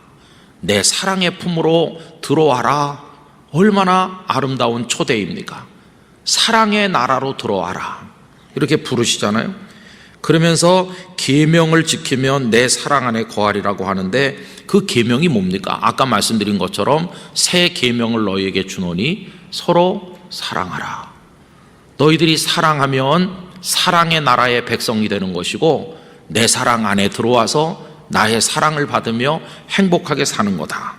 내 사랑의 품으로 들어와라. 얼마나 아름다운 초대입니까? 사랑의 나라로 들어와라. 이렇게 부르시잖아요. 그러면서 계명을 지키면 내 사랑 안에 거하리라고 하는데, 그 계명이 뭡니까? 아까 말씀드린 것처럼 새 계명을 너희에게 주노니 서로 사랑하라. 너희들이 사랑하면 사랑의 나라의 백성이 되는 것이고, 내 사랑 안에 들어와서 나의 사랑을 받으며 행복하게 사는 거다.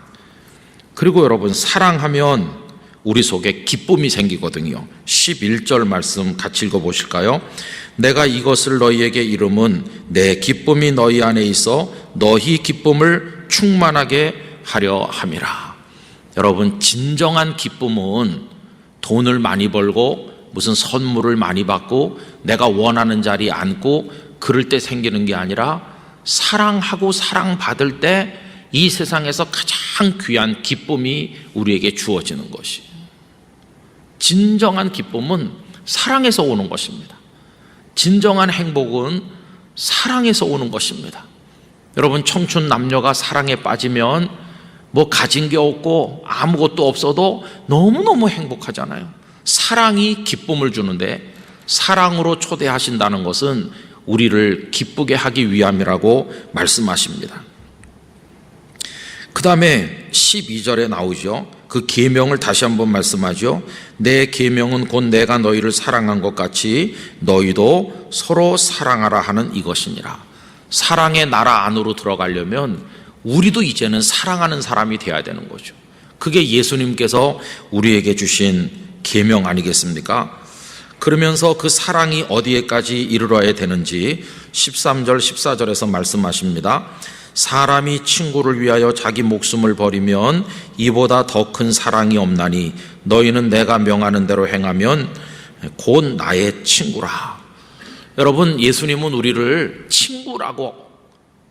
그리고 여러분, 사랑하면 우리 속에 기쁨이 생기거든요. 11절 말씀 같이 읽어보실까요? 내가 이것을 너희에게 이름은 내 기쁨이 너희 안에 있어 너희 기쁨을 충만하게 하려 함이라. 여러분, 진정한 기쁨은 돈을 많이 벌고 무슨 선물을 많이 받고 내가 원하는 자리에 앉고 그럴 때 생기는 게 아니라, 사랑하고 사랑받을 때 이 세상에서 가장 귀한 기쁨이 우리에게 주어지는 것이, 진정한 기쁨은 사랑에서 오는 것입니다. 진정한 행복은 사랑에서 오는 것입니다. 여러분, 청춘 남녀가 사랑에 빠지면 뭐 가진 게 없고 아무것도 없어도 너무너무 행복하잖아요. 사랑이 기쁨을 주는데, 사랑으로 초대하신다는 것은 우리를 기쁘게 하기 위함이라고 말씀하십니다. 그 다음에 12절에 나오죠. 그 계명을 다시 한번 말씀하죠. 내 계명은 곧 내가 너희를 사랑한 것 같이 너희도 서로 사랑하라 하는 이것이니라. 사랑의 나라 안으로 들어가려면 우리도 이제는 사랑하는 사람이 되어야 되는 거죠. 그게 예수님께서 우리에게 주신 계명 아니겠습니까? 그러면서 그 사랑이 어디에까지 이르러야 되는지 13절 14절에서 말씀하십니다. 사람이 친구를 위하여 자기 목숨을 버리면 이보다 더 큰 사랑이 없나니 너희는 내가 명하는 대로 행하면 곧 나의 친구라. 여러분, 예수님은 우리를 친구라고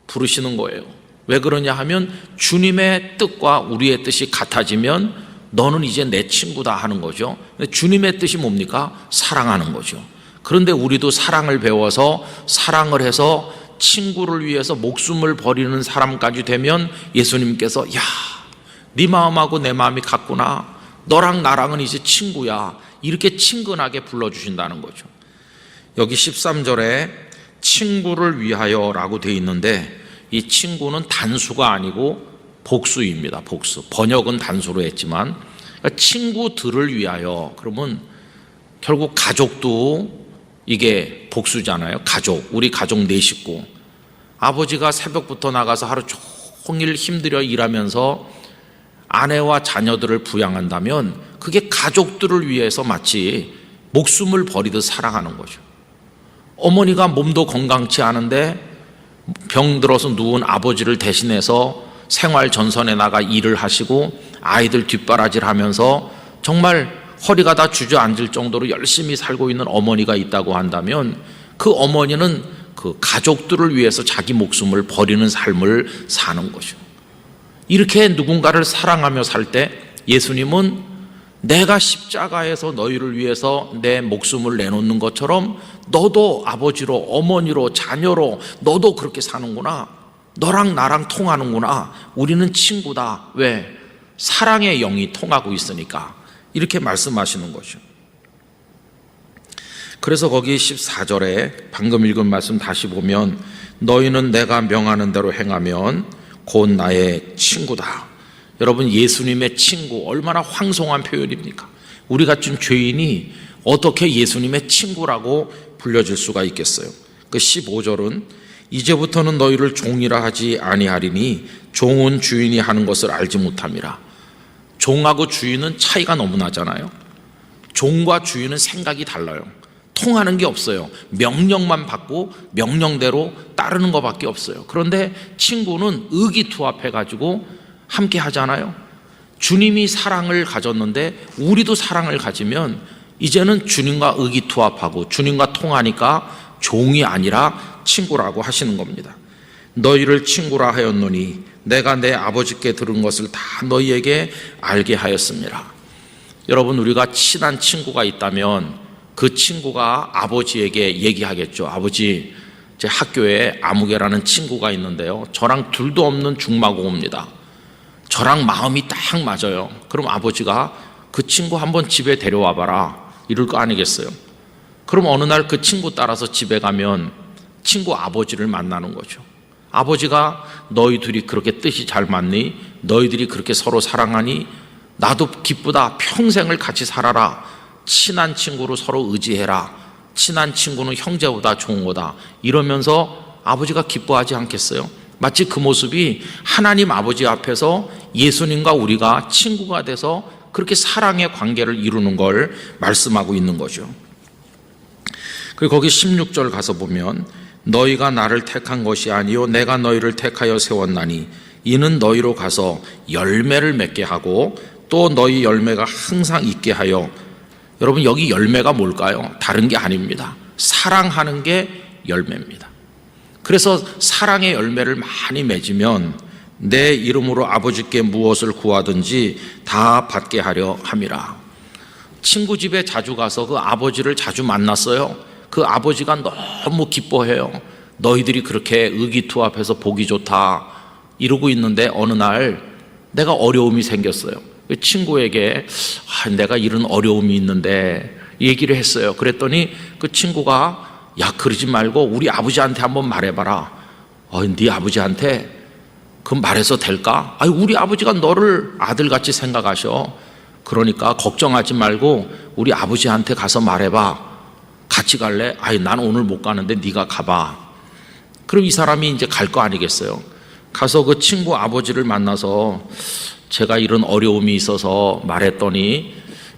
부르시는 거예요. 왜 그러냐 하면 주님의 뜻과 우리의 뜻이 같아지면 너는 이제 내 친구다 하는 거죠. 주님의 뜻이 뭡니까? 사랑하는 거죠. 그런데 우리도 사랑을 배워서 사랑을 해서 친구를 위해서 목숨을 버리는 사람까지 되면 예수님께서 야, 네 마음하고 내 마음이 같구나, 너랑 나랑은 이제 친구야, 이렇게 친근하게 불러주신다는 거죠. 여기 13절에 친구를 위하여 라고 되어 있는데, 이 친구는 단수가 아니고 복수입니다. 복수. 번역은 단수로 했지만, 그러니까 친구들을 위하여, 그러면 결국 가족도 이게 복수잖아요. 가족, 우리 가족 4식구. 아버지가 새벽부터 나가서 하루 종일 힘들여 일하면서 아내와 자녀들을 부양한다면 그게 가족들을 위해서 마치 목숨을 버리듯 사랑하는 거죠. 어머니가 몸도 건강치 않은데 병들어서 누운 아버지를 대신해서 생활 전선에 나가 일을 하시고 아이들 뒷바라지를 하면서 정말 허리가 다 주저앉을 정도로 열심히 살고 있는 어머니가 있다고 한다면 그 어머니는 그 가족들을 위해서 자기 목숨을 버리는 삶을 사는 거죠. 이렇게 누군가를 사랑하며 살 때 예수님은 내가 십자가에서 너희를 위해서 내 목숨을 내놓는 것처럼 너도 아버지로, 어머니로, 자녀로 너도 그렇게 사는구나, 너랑 나랑 통하는구나, 우리는 친구다. 왜? 사랑의 영이 통하고 있으니까. 이렇게 말씀하시는 거죠. 그래서 거기 14절에 방금 읽은 말씀 다시 보면 너희는 내가 명하는 대로 행하면 곧 나의 친구다. 여러분, 예수님의 친구, 얼마나 황송한 표현입니까? 우리 같은 죄인이 어떻게 예수님의 친구라고 불려질 수가 있겠어요? 그 15절은 이제부터는 너희를 종이라 하지 아니하리니 종은 주인이 하는 것을 알지 못함이라. 종하고 주인은 차이가 너무 나잖아요. 종과 주인은 생각이 달라요. 통하는 게 없어요. 명령만 받고 명령대로 따르는 것밖에 없어요. 그런데 친구는 의기투합해가지고 함께 하잖아요. 주님이 사랑을 가졌는데 우리도 사랑을 가지면 이제는 주님과 의기투합하고 주님과 통하니까 종이 아니라 친구라고 하시는 겁니다. 너희를 친구라 하였노니 내가 내 아버지께 들은 것을 다 너희에게 알게 하였습니다. 여러분, 우리가 친한 친구가 있다면 그 친구가 아버지에게 얘기하겠죠. 아버지, 제 학교에 아무개라는 친구가 있는데요, 저랑 둘도 없는 중마고입니다. 저랑 마음이 딱 맞아요. 그럼 아버지가 그 친구 한번 집에 데려와 봐라, 이럴 거 아니겠어요? 그럼 어느 날 그 친구 따라서 집에 가면 친구 아버지를 만나는 거죠. 아버지가 너희 둘이 그렇게 뜻이 잘 맞니? 너희들이 그렇게 서로 사랑하니? 나도 기쁘다. 평생을 같이 살아라. 친한 친구로 서로 의지해라. 친한 친구는 형제보다 좋은 거다. 이러면서 아버지가 기뻐하지 않겠어요? 마치 그 모습이 하나님 아버지 앞에서 예수님과 우리가 친구가 돼서 그렇게 사랑의 관계를 이루는 걸 말씀하고 있는 거죠. 그리고 거기 16절 가서 보면 너희가 나를 택한 것이 아니요 내가 너희를 택하여 세웠나니 이는 너희로 가서 열매를 맺게 하고 또 너희 열매가 항상 있게 하여. 여러분, 여기 열매가 뭘까요? 다른 게 아닙니다. 사랑하는 게 열매입니다. 그래서 사랑의 열매를 많이 맺으면 내 이름으로 아버지께 무엇을 구하든지 다 받게 하려 함이라. 친구 집에 자주 가서 그 아버지를 자주 만났어요. 그 아버지가 너무 기뻐해요. 너희들이 그렇게 의기투합해서 보기 좋다 이러고 있는데 어느 날 내가 어려움이 생겼어요. 그 친구에게 내가 이런 어려움이 있는데 얘기를 했어요. 그랬더니 그 친구가 야, 그러지 말고 우리 아버지한테 한번 말해봐라. 네 아버지한테 그럼 말해서 될까? 우리 아버지가 너를 아들같이 생각하셔. 그러니까 걱정하지 말고 우리 아버지한테 가서 말해봐. 같이 갈래? 난 오늘 못 가는데 네가 가봐. 그럼 이 사람이 이제 갈 거 아니겠어요? 가서 그 친구 아버지를 만나서 제가 이런 어려움이 있어서 말했더니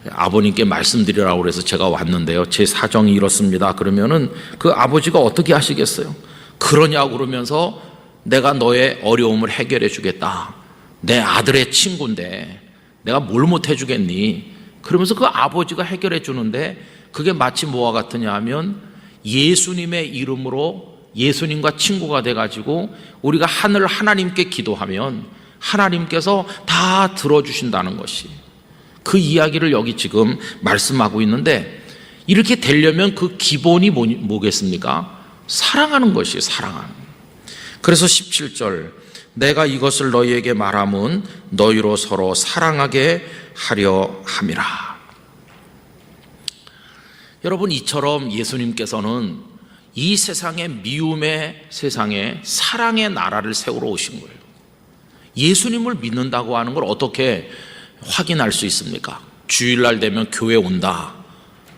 아버님께 말씀드리라고 그래서 제가 왔는데요. 제 사정이 이렇습니다. 그러면은 그 아버지가 어떻게 하시겠어요? 그러냐고 그러면서 내가 너의 어려움을 해결해 주겠다. 내 아들의 친구인데 내가 뭘 못 해주겠니? 그러면서 그 아버지가 해결해 주는데 그게 마치 뭐와 같으냐 하면 예수님의 이름으로 예수님과 친구가 돼가지고 우리가 하늘 하나님께 기도하면 하나님께서 다 들어주신다는 것이 그 이야기를 여기 지금 말씀하고 있는데 이렇게 되려면 그 기본이 뭐겠습니까? 사랑하는 것이에요. 사랑하는. 그래서 17절 내가 이것을 너희에게 말함은 너희로 서로 사랑하게 하려 함이라. 여러분 이처럼 예수님께서는 이 세상의 미움의 세상에 사랑의 나라를 세우러 오신 거예요. 예수님을 믿는다고 하는 걸 어떻게 확인할 수 있습니까? 주일날 되면 교회 온다.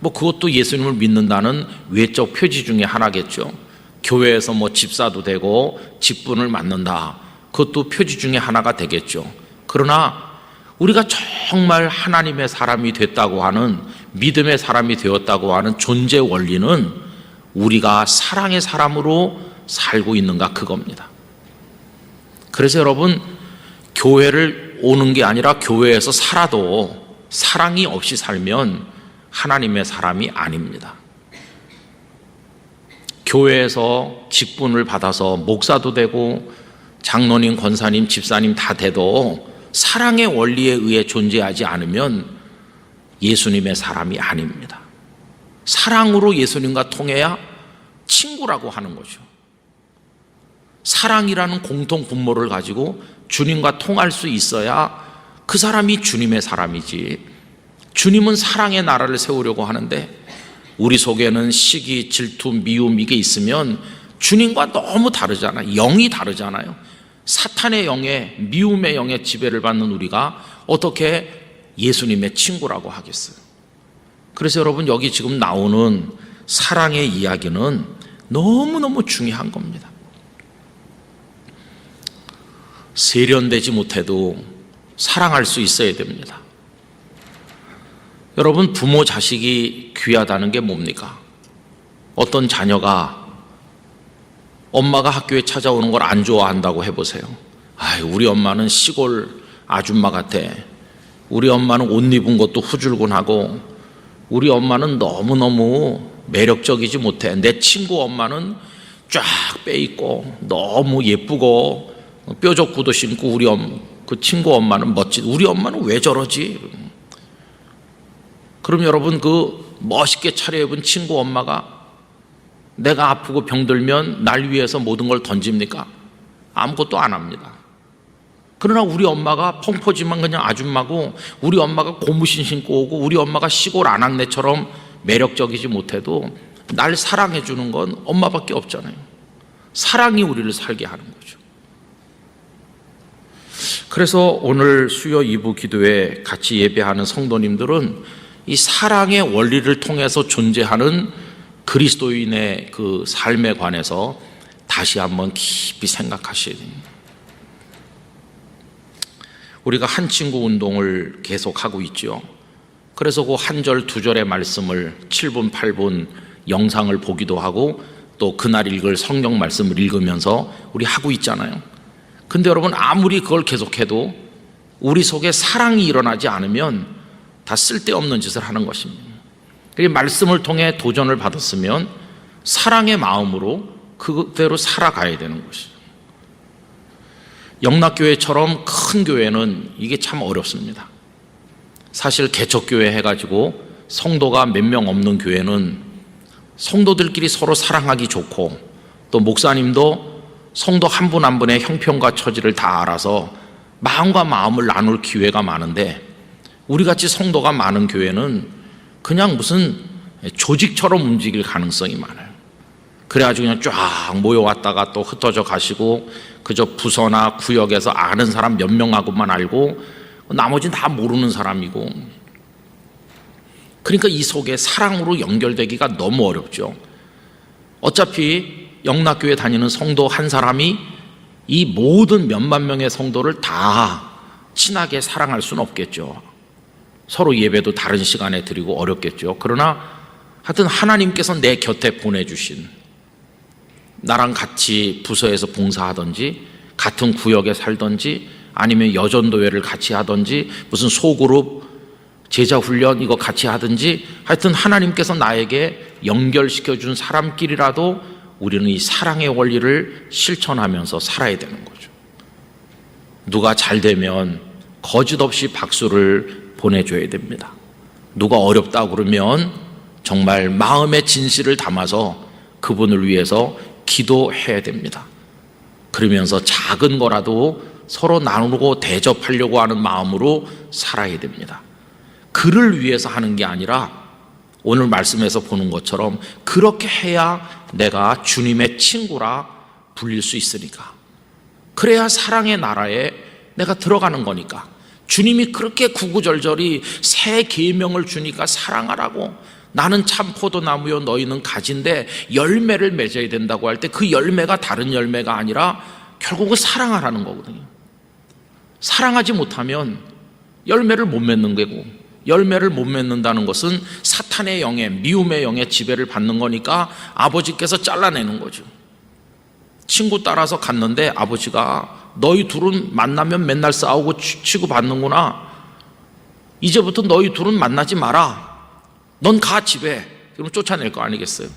그것도 예수님을 믿는다는 외적 표지 중에 하나겠죠. 교회에서 집사도 되고 직분을 맡는다. 그것도 표지 중에 하나가 되겠죠. 그러나 우리가 정말 하나님의 사람이 됐다고 하는 믿음의 사람이 되었다고 하는 존재 원리는 우리가 사랑의 사람으로 살고 있는가 그겁니다. 그래서 여러분 교회를 오는 게 아니라 교회에서 살아도 사랑이 없이 살면 하나님의 사람이 아닙니다. 교회에서 직분을 받아서 목사도 되고 장로님, 권사님, 집사님 다 돼도 사랑의 원리에 의해 존재하지 않으면 예수님의 사람이 아닙니다. 사랑으로 예수님과 통해야 친구라고 하는 거죠. 사랑이라는 공통 분모를 가지고 주님과 통할 수 있어야 그 사람이 주님의 사람이지. 주님은 사랑의 나라를 세우려고 하는데 우리 속에는 시기, 질투, 미움 이게 있으면 주님과 너무 다르잖아요. 영이 다르잖아요. 사탄의 영에 미움의 영에 지배를 받는 우리가 어떻게 예수님의 친구라고 하겠어요? 그래서 여러분 여기 지금 나오는 사랑의 이야기는 너무너무 중요한 겁니다. 세련되지 못해도 사랑할 수 있어야 됩니다. 여러분 부모 자식이 귀하다는 게 뭡니까? 어떤 자녀가 엄마가 학교에 찾아오는 걸 안 좋아한다고 해보세요. 우리 엄마는 시골 아줌마 같아. 우리 엄마는 옷 입은 것도 후줄근하고 우리 엄마는 너무너무 매력적이지 못해. 내 친구 엄마는 쫙 빼있고 너무 예쁘고 뾰족 구두 신고 그 친구 엄마는 멋진. 우리 엄마는 왜 저러지? 그럼 여러분 그 멋있게 차려입은 친구 엄마가 내가 아프고 병들면 날 위해서 모든 걸 던집니까? 아무것도 안 합니다. 그러나 우리 엄마가 펑퍼짐한 그냥 아줌마고 우리 엄마가 고무신 신고 오고 우리 엄마가 시골 아낙네처럼 매력적이지 못해도 날 사랑해 주는 건 엄마밖에 없잖아요. 사랑이 우리를 살게 하는 거죠. 그래서 오늘 수요 2부 기도에 같이 예배하는 성도님들은 이 사랑의 원리를 통해서 존재하는 그리스도인의 그 삶에 관해서 다시 한번 깊이 생각하셔야 됩니다. 우리가 한 친구 운동을 계속하고 있죠. 그래서 그 한 절, 두 절의 말씀을 7분, 8분 영상을 보기도 하고 또 그날 읽을 성경 말씀을 읽으면서 우리 하고 있잖아요. 근데 여러분 아무리 그걸 계속해도 우리 속에 사랑이 일어나지 않으면 다 쓸데없는 짓을 하는 것입니다. 말씀을 통해 도전을 받았으면 사랑의 마음으로 그대로 살아가야 되는 것이죠. 영락교회처럼 큰 교회는 이게 참 어렵습니다. 사실 개척교회 해가지고 성도가 몇 명 없는 교회는 성도들끼리 서로 사랑하기 좋고, 또 목사님도 성도 한 분 한 분의 형편과 처지를 다 알아서 마음과 마음을 나눌 기회가 많은데, 우리같이 성도가 많은 교회는 그냥 무슨 조직처럼 움직일 가능성이 많아요. 그래가지고 그냥 쫙 모여왔다가 또 흩어져 가시고, 그저 부서나 구역에서 아는 사람 몇 명하고만 알고 나머지는 다 모르는 사람이고, 그러니까 이 속에 사랑으로 연결되기가 너무 어렵죠. 어차피 영락교회 다니는 성도 한 사람이 이 모든 몇만 명의 성도를 다 친하게 사랑할 수는 없겠죠. 서로 예배도 다른 시간에 드리고 어렵겠죠. 그러나 하여튼 하나님께서 내 곁에 보내주신, 나랑 같이 부서에서 봉사하든지 같은 구역에 살든지 아니면 여전도회를 같이 하든지 무슨 소그룹 제자훈련 이거 같이 하든지, 하여튼 하나님께서 나에게 연결시켜준 사람끼리라도 우리는 이 사랑의 원리를 실천하면서 살아야 되는 거죠. 누가 잘 되면 거짓없이 박수를 보내줘야 됩니다. 누가 어렵다고 그러면 정말 마음의 진실을 담아서 그분을 위해서 기도해야 됩니다. 그러면서 작은 거라도 서로 나누고 대접하려고 하는 마음으로 살아야 됩니다. 그를 위해서 하는 게 아니라 오늘 말씀에서 보는 것처럼 그렇게 해야 내가 주님의 친구라 불릴 수 있으니까, 그래야 사랑의 나라에 내가 들어가는 거니까. 주님이 그렇게 구구절절히 새 계명을 주니까 사랑하라고, 나는 참 포도나무요 너희는 가지인데 열매를 맺어야 된다고 할 때 그 열매가 다른 열매가 아니라 결국은 사랑하라는 거거든요. 사랑하지 못하면 열매를 못 맺는 거고, 열매를 못 맺는다는 것은 사탄의 영에, 미움의 영에 지배를 받는 거니까 아버지께서 잘라내는 거죠. 친구 따라서 갔는데 아버지가 너희 둘은 만나면 맨날 싸우고 치고 받는구나, 이제부터 너희 둘은 만나지 마라, 넌 가 집에. 그럼 쫓아낼 거 아니겠어요?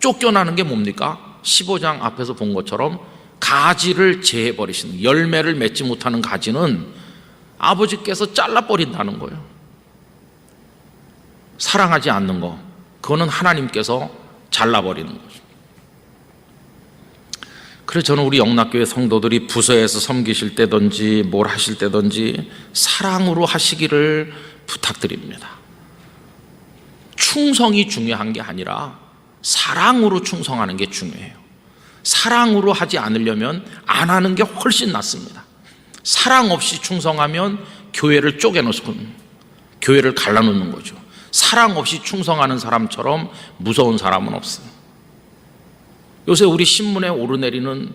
쫓겨나는 게 뭡니까? 15장 앞에서 본 것처럼 가지를 제해버리시는, 열매를 맺지 못하는 가지는 아버지께서 잘라버린다는 거예요. 사랑하지 않는 거, 그거는 하나님께서 잘라버리는 거죠. 그래서 저는 우리 영락교회 성도들이 부서에서 섬기실 때든지 뭘 하실 때든지 사랑으로 하시기를 부탁드립니다. 충성이 중요한 게 아니라 사랑으로 충성하는 게 중요해요. 사랑으로 하지 않으려면 안 하는 게 훨씬 낫습니다. 사랑 없이 충성하면 교회를 쪼개놓고 교회를 갈라놓는 거죠. 사랑 없이 충성하는 사람처럼 무서운 사람은 없어요. 요새 우리 신문에 오르내리는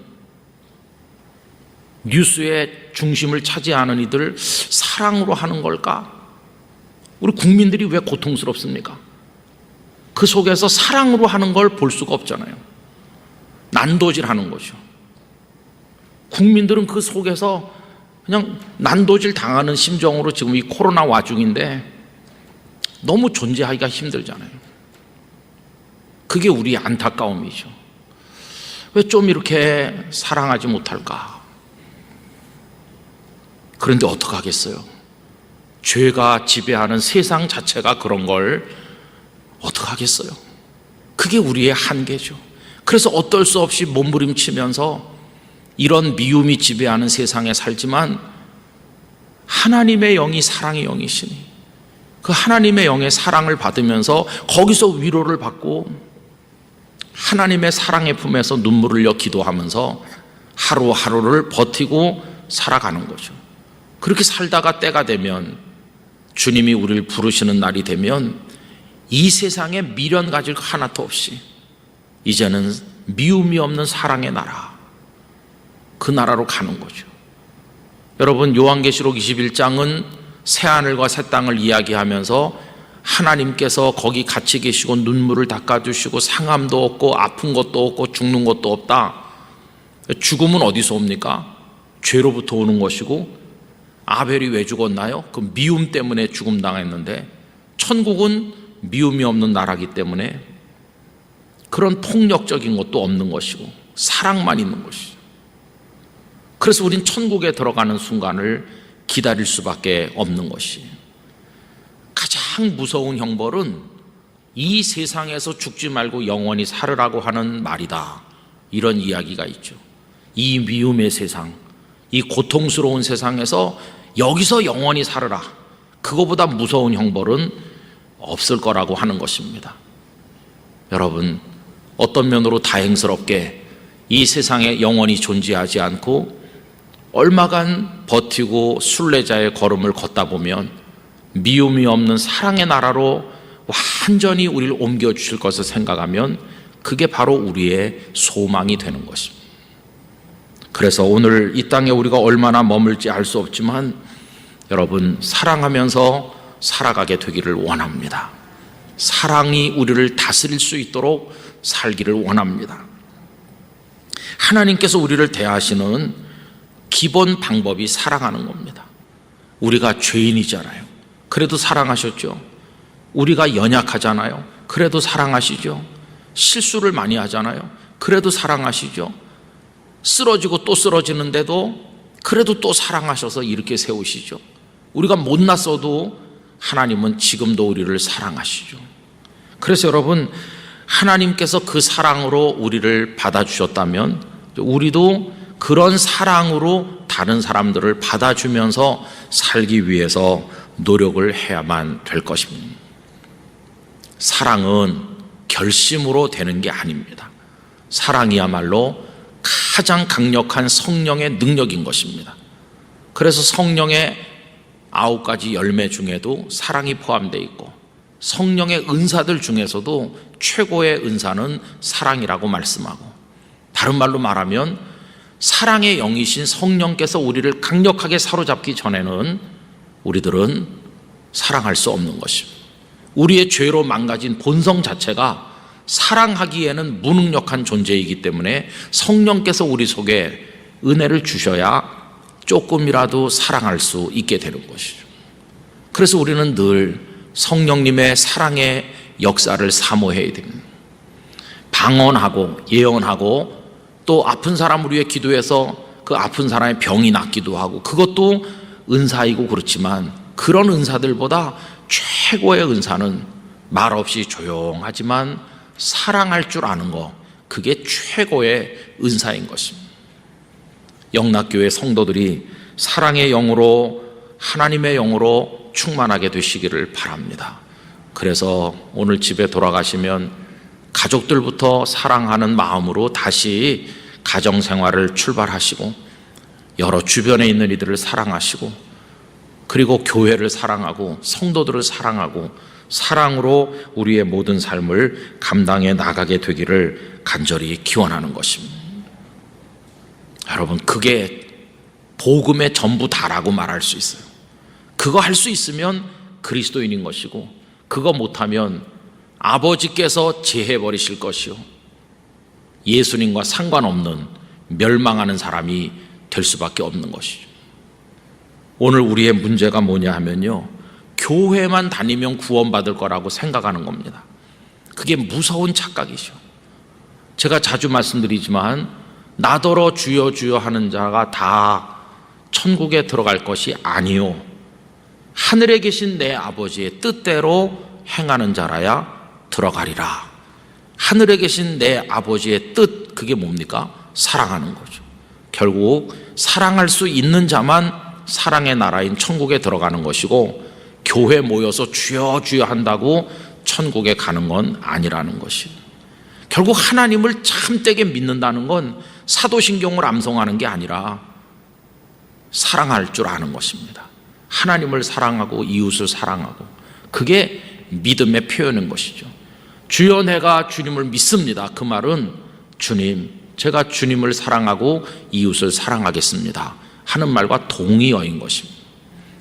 뉴스의 중심을 차지하는 이들 사랑으로 하는 걸까? 우리 국민들이 왜 고통스럽습니까? 그 속에서 사랑으로 하는 걸 볼 수가 없잖아요. 난도질하는 거죠. 국민들은 그 속에서 그냥 난도질 당하는 심정으로 지금 이 코로나 와중인데 너무 존재하기가 힘들잖아요. 그게 우리의 안타까움이죠. 왜 좀 이렇게 사랑하지 못할까? 그런데 어떡하겠어요? 죄가 지배하는 세상 자체가 그런 걸 어떡하겠어요? 그게 우리의 한계죠. 그래서 어떨 수 없이 몸부림치면서 이런 미움이 지배하는 세상에 살지만, 하나님의 영이 사랑의 영이시니 그 하나님의 영의 사랑을 받으면서 거기서 위로를 받고 하나님의 사랑의 품에서 눈물을 흘려 기도하면서 하루하루를 버티고 살아가는 거죠. 그렇게 살다가 때가 되면, 주님이 우리를 부르시는 날이 되면 이 세상에 미련 가질 거 하나도 없이 이제는 미움이 없는 사랑의 나라, 그 나라로 가는 거죠. 여러분, 요한계시록 21장은 새하늘과 새 땅을 이야기하면서 하나님께서 거기 같이 계시고 눈물을 닦아주시고 상함도 없고 아픈 것도 없고 죽는 것도 없다. 죽음은 어디서 옵니까? 죄로부터 오는 것이고, 아벨이 왜 죽었나요? 그 미움 때문에 죽음 당했는데, 천국은 미움이 없는 나라이기 때문에 그런 폭력적인 것도 없는 것이고 사랑만 있는 것이죠. 그래서 우린 천국에 들어가는 순간을 기다릴 수밖에 없는 것이, 가장 가장 무서운 형벌은 이 세상에서 죽지 말고 영원히 살으라고 하는 말이다. 이런 이야기가 있죠. 이 미움의 세상, 이 고통스러운 세상에서 여기서 영원히 살으라. 그거보다 무서운 형벌은 없을 거라고 하는 것입니다. 여러분, 어떤 면으로 다행스럽게 이 세상에 영원히 존재하지 않고 얼마간 버티고 순례자의 걸음을 걷다 보면 미움이 없는 사랑의 나라로 완전히 우리를 옮겨주실 것을 생각하면 그게 바로 우리의 소망이 되는 것입니다. 그래서 오늘 이 땅에 우리가 얼마나 머물지 알 수 없지만 여러분, 사랑하면서 살아가게 되기를 원합니다. 사랑이 우리를 다스릴 수 있도록 살기를 원합니다. 하나님께서 우리를 대하시는 기본 방법이 사랑하는 겁니다. 우리가 죄인이잖아요. 그래도 사랑하셨죠. 우리가 연약하잖아요. 그래도 사랑하시죠. 실수를 많이 하잖아요. 그래도 사랑하시죠. 쓰러지고 또 쓰러지는데도 그래도 또 사랑하셔서 이렇게 세우시죠. 우리가 못났어도 하나님은 지금도 우리를 사랑하시죠. 그래서 여러분, 하나님께서 그 사랑으로 우리를 받아주셨다면 우리도 그런 사랑으로 다른 사람들을 받아주면서 살기 위해서 노력을 해야만 될 것입니다. 사랑은 결심으로 되는 게 아닙니다. 사랑이야말로 가장 강력한 성령의 능력인 것입니다. 그래서 성령의 9가지 열매 중에도 사랑이 포함되어 있고 성령의 은사들 중에서도 최고의 은사는 사랑이라고 말씀하고, 다른 말로 말하면 사랑의 영이신 성령께서 우리를 강력하게 사로잡기 전에는 우리들은 사랑할 수 없는 것입니다. 우리의 죄로 망가진 본성 자체가 사랑하기에는 무능력한 존재이기 때문에 성령께서 우리 속에 은혜를 주셔야 조금이라도 사랑할 수 있게 되는 것이죠. 그래서 우리는 늘 성령님의 사랑의 역사를 사모해야 됩니다. 방언하고 예언하고 또 아픈 사람을 위해 기도해서 그 아픈 사람의 병이 낫기도 하고, 그것도 은사이고 그렇지만 그런 은사들보다 최고의 은사는 말없이 조용하지만 사랑할 줄 아는 것, 그게 최고의 은사인 것입니다. 영락교회 성도들이 사랑의 영으로, 하나님의 영으로 충만하게 되시기를 바랍니다. 그래서 오늘 집에 돌아가시면 가족들부터 사랑하는 마음으로 다시 가정생활을 출발하시고 여러 주변에 있는 이들을 사랑하시고 그리고 교회를 사랑하고 성도들을 사랑하고 사랑으로 우리의 모든 삶을 감당해 나가게 되기를 간절히 기원하는 것입니다. 여러분, 그게 복음의 전부 다라고 말할 수 있어요. 그거 할 수 있으면 그리스도인인 것이고, 그거 못하면 아버지께서 제해버리실 것이요 예수님과 상관없는 멸망하는 사람이 될 수밖에 없는 것이죠. 오늘 우리의 문제가 뭐냐 하면요, 교회만 다니면 구원받을 거라고 생각하는 겁니다. 그게 무서운 착각이죠. 제가 자주 말씀드리지만 나더러 주여 주여 하는 자가 다 천국에 들어갈 것이 아니요, 하늘에 계신 내 아버지의 뜻대로 행하는 자라야 들어가리라. 하늘에 계신 내 아버지의 뜻, 그게 뭡니까? 사랑하는 거죠. 결국 사랑할 수 있는 자만 사랑의 나라인 천국에 들어가는 것이고, 교회 모여서 주여 주여 한다고 천국에 가는 건 아니라는 것이에요. 결국 하나님을 참되게 믿는다는 건 사도신경을 암송하는 게 아니라 사랑할 줄 아는 것입니다. 하나님을 사랑하고 이웃을 사랑하고, 그게 믿음의 표현인 것이죠. 주여 내가 주님을 믿습니다. 그 말은 주님, 제가 주님을 사랑하고 이웃을 사랑하겠습니다 하는 말과 동의어인 것입니다.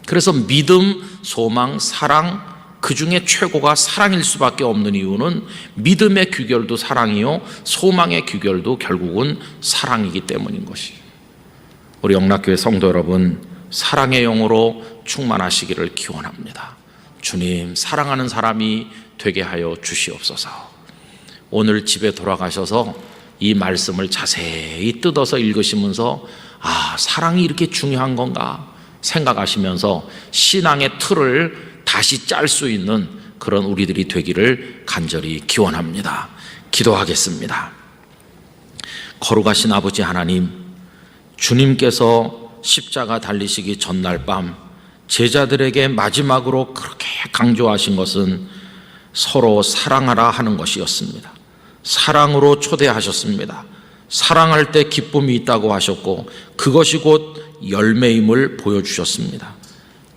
그래서 믿음, 소망, 사랑, 그 중에 최고가 사랑일 수밖에 없는 이유는 믿음의 귀결도 사랑이요 소망의 귀결도 결국은 사랑이기 때문인 것이죠. 우리 영락교회 성도 여러분, 사랑의 영으로 충만하시기를 기원합니다. 주님, 사랑하는 사람이 되게 하여 주시옵소서. 오늘 집에 돌아가셔서 이 말씀을 자세히 뜯어서 읽으시면서 사랑이 이렇게 중요한 건가 생각하시면서 신앙의 틀을 다시 짤 수 있는 그런 우리들이 되기를 간절히 기원합니다. 기도하겠습니다. 거룩하신 아버지 하나님, 주님께서 십자가 달리시기 전날 밤 제자들에게 마지막으로 그렇게 강조하신 것은 서로 사랑하라 하는 것이었습니다. 사랑으로 초대하셨습니다. 사랑할 때 기쁨이 있다고 하셨고 그것이 곧 열매임을 보여주셨습니다.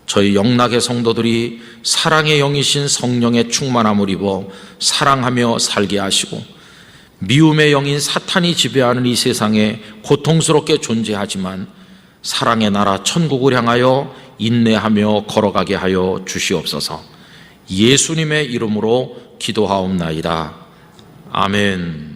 저희 영락의 성도들이 사랑의 영이신 성령의 충만함을 입어 사랑하며 살게 하시고 미움의 영인 사탄이 지배하는 이 세상에 고통스럽게 존재하지만 사랑의 나라 천국을 향하여 인내하며 걸어가게 하여 주시옵소서. 예수님의 이름으로 기도하옵나이다. 아멘.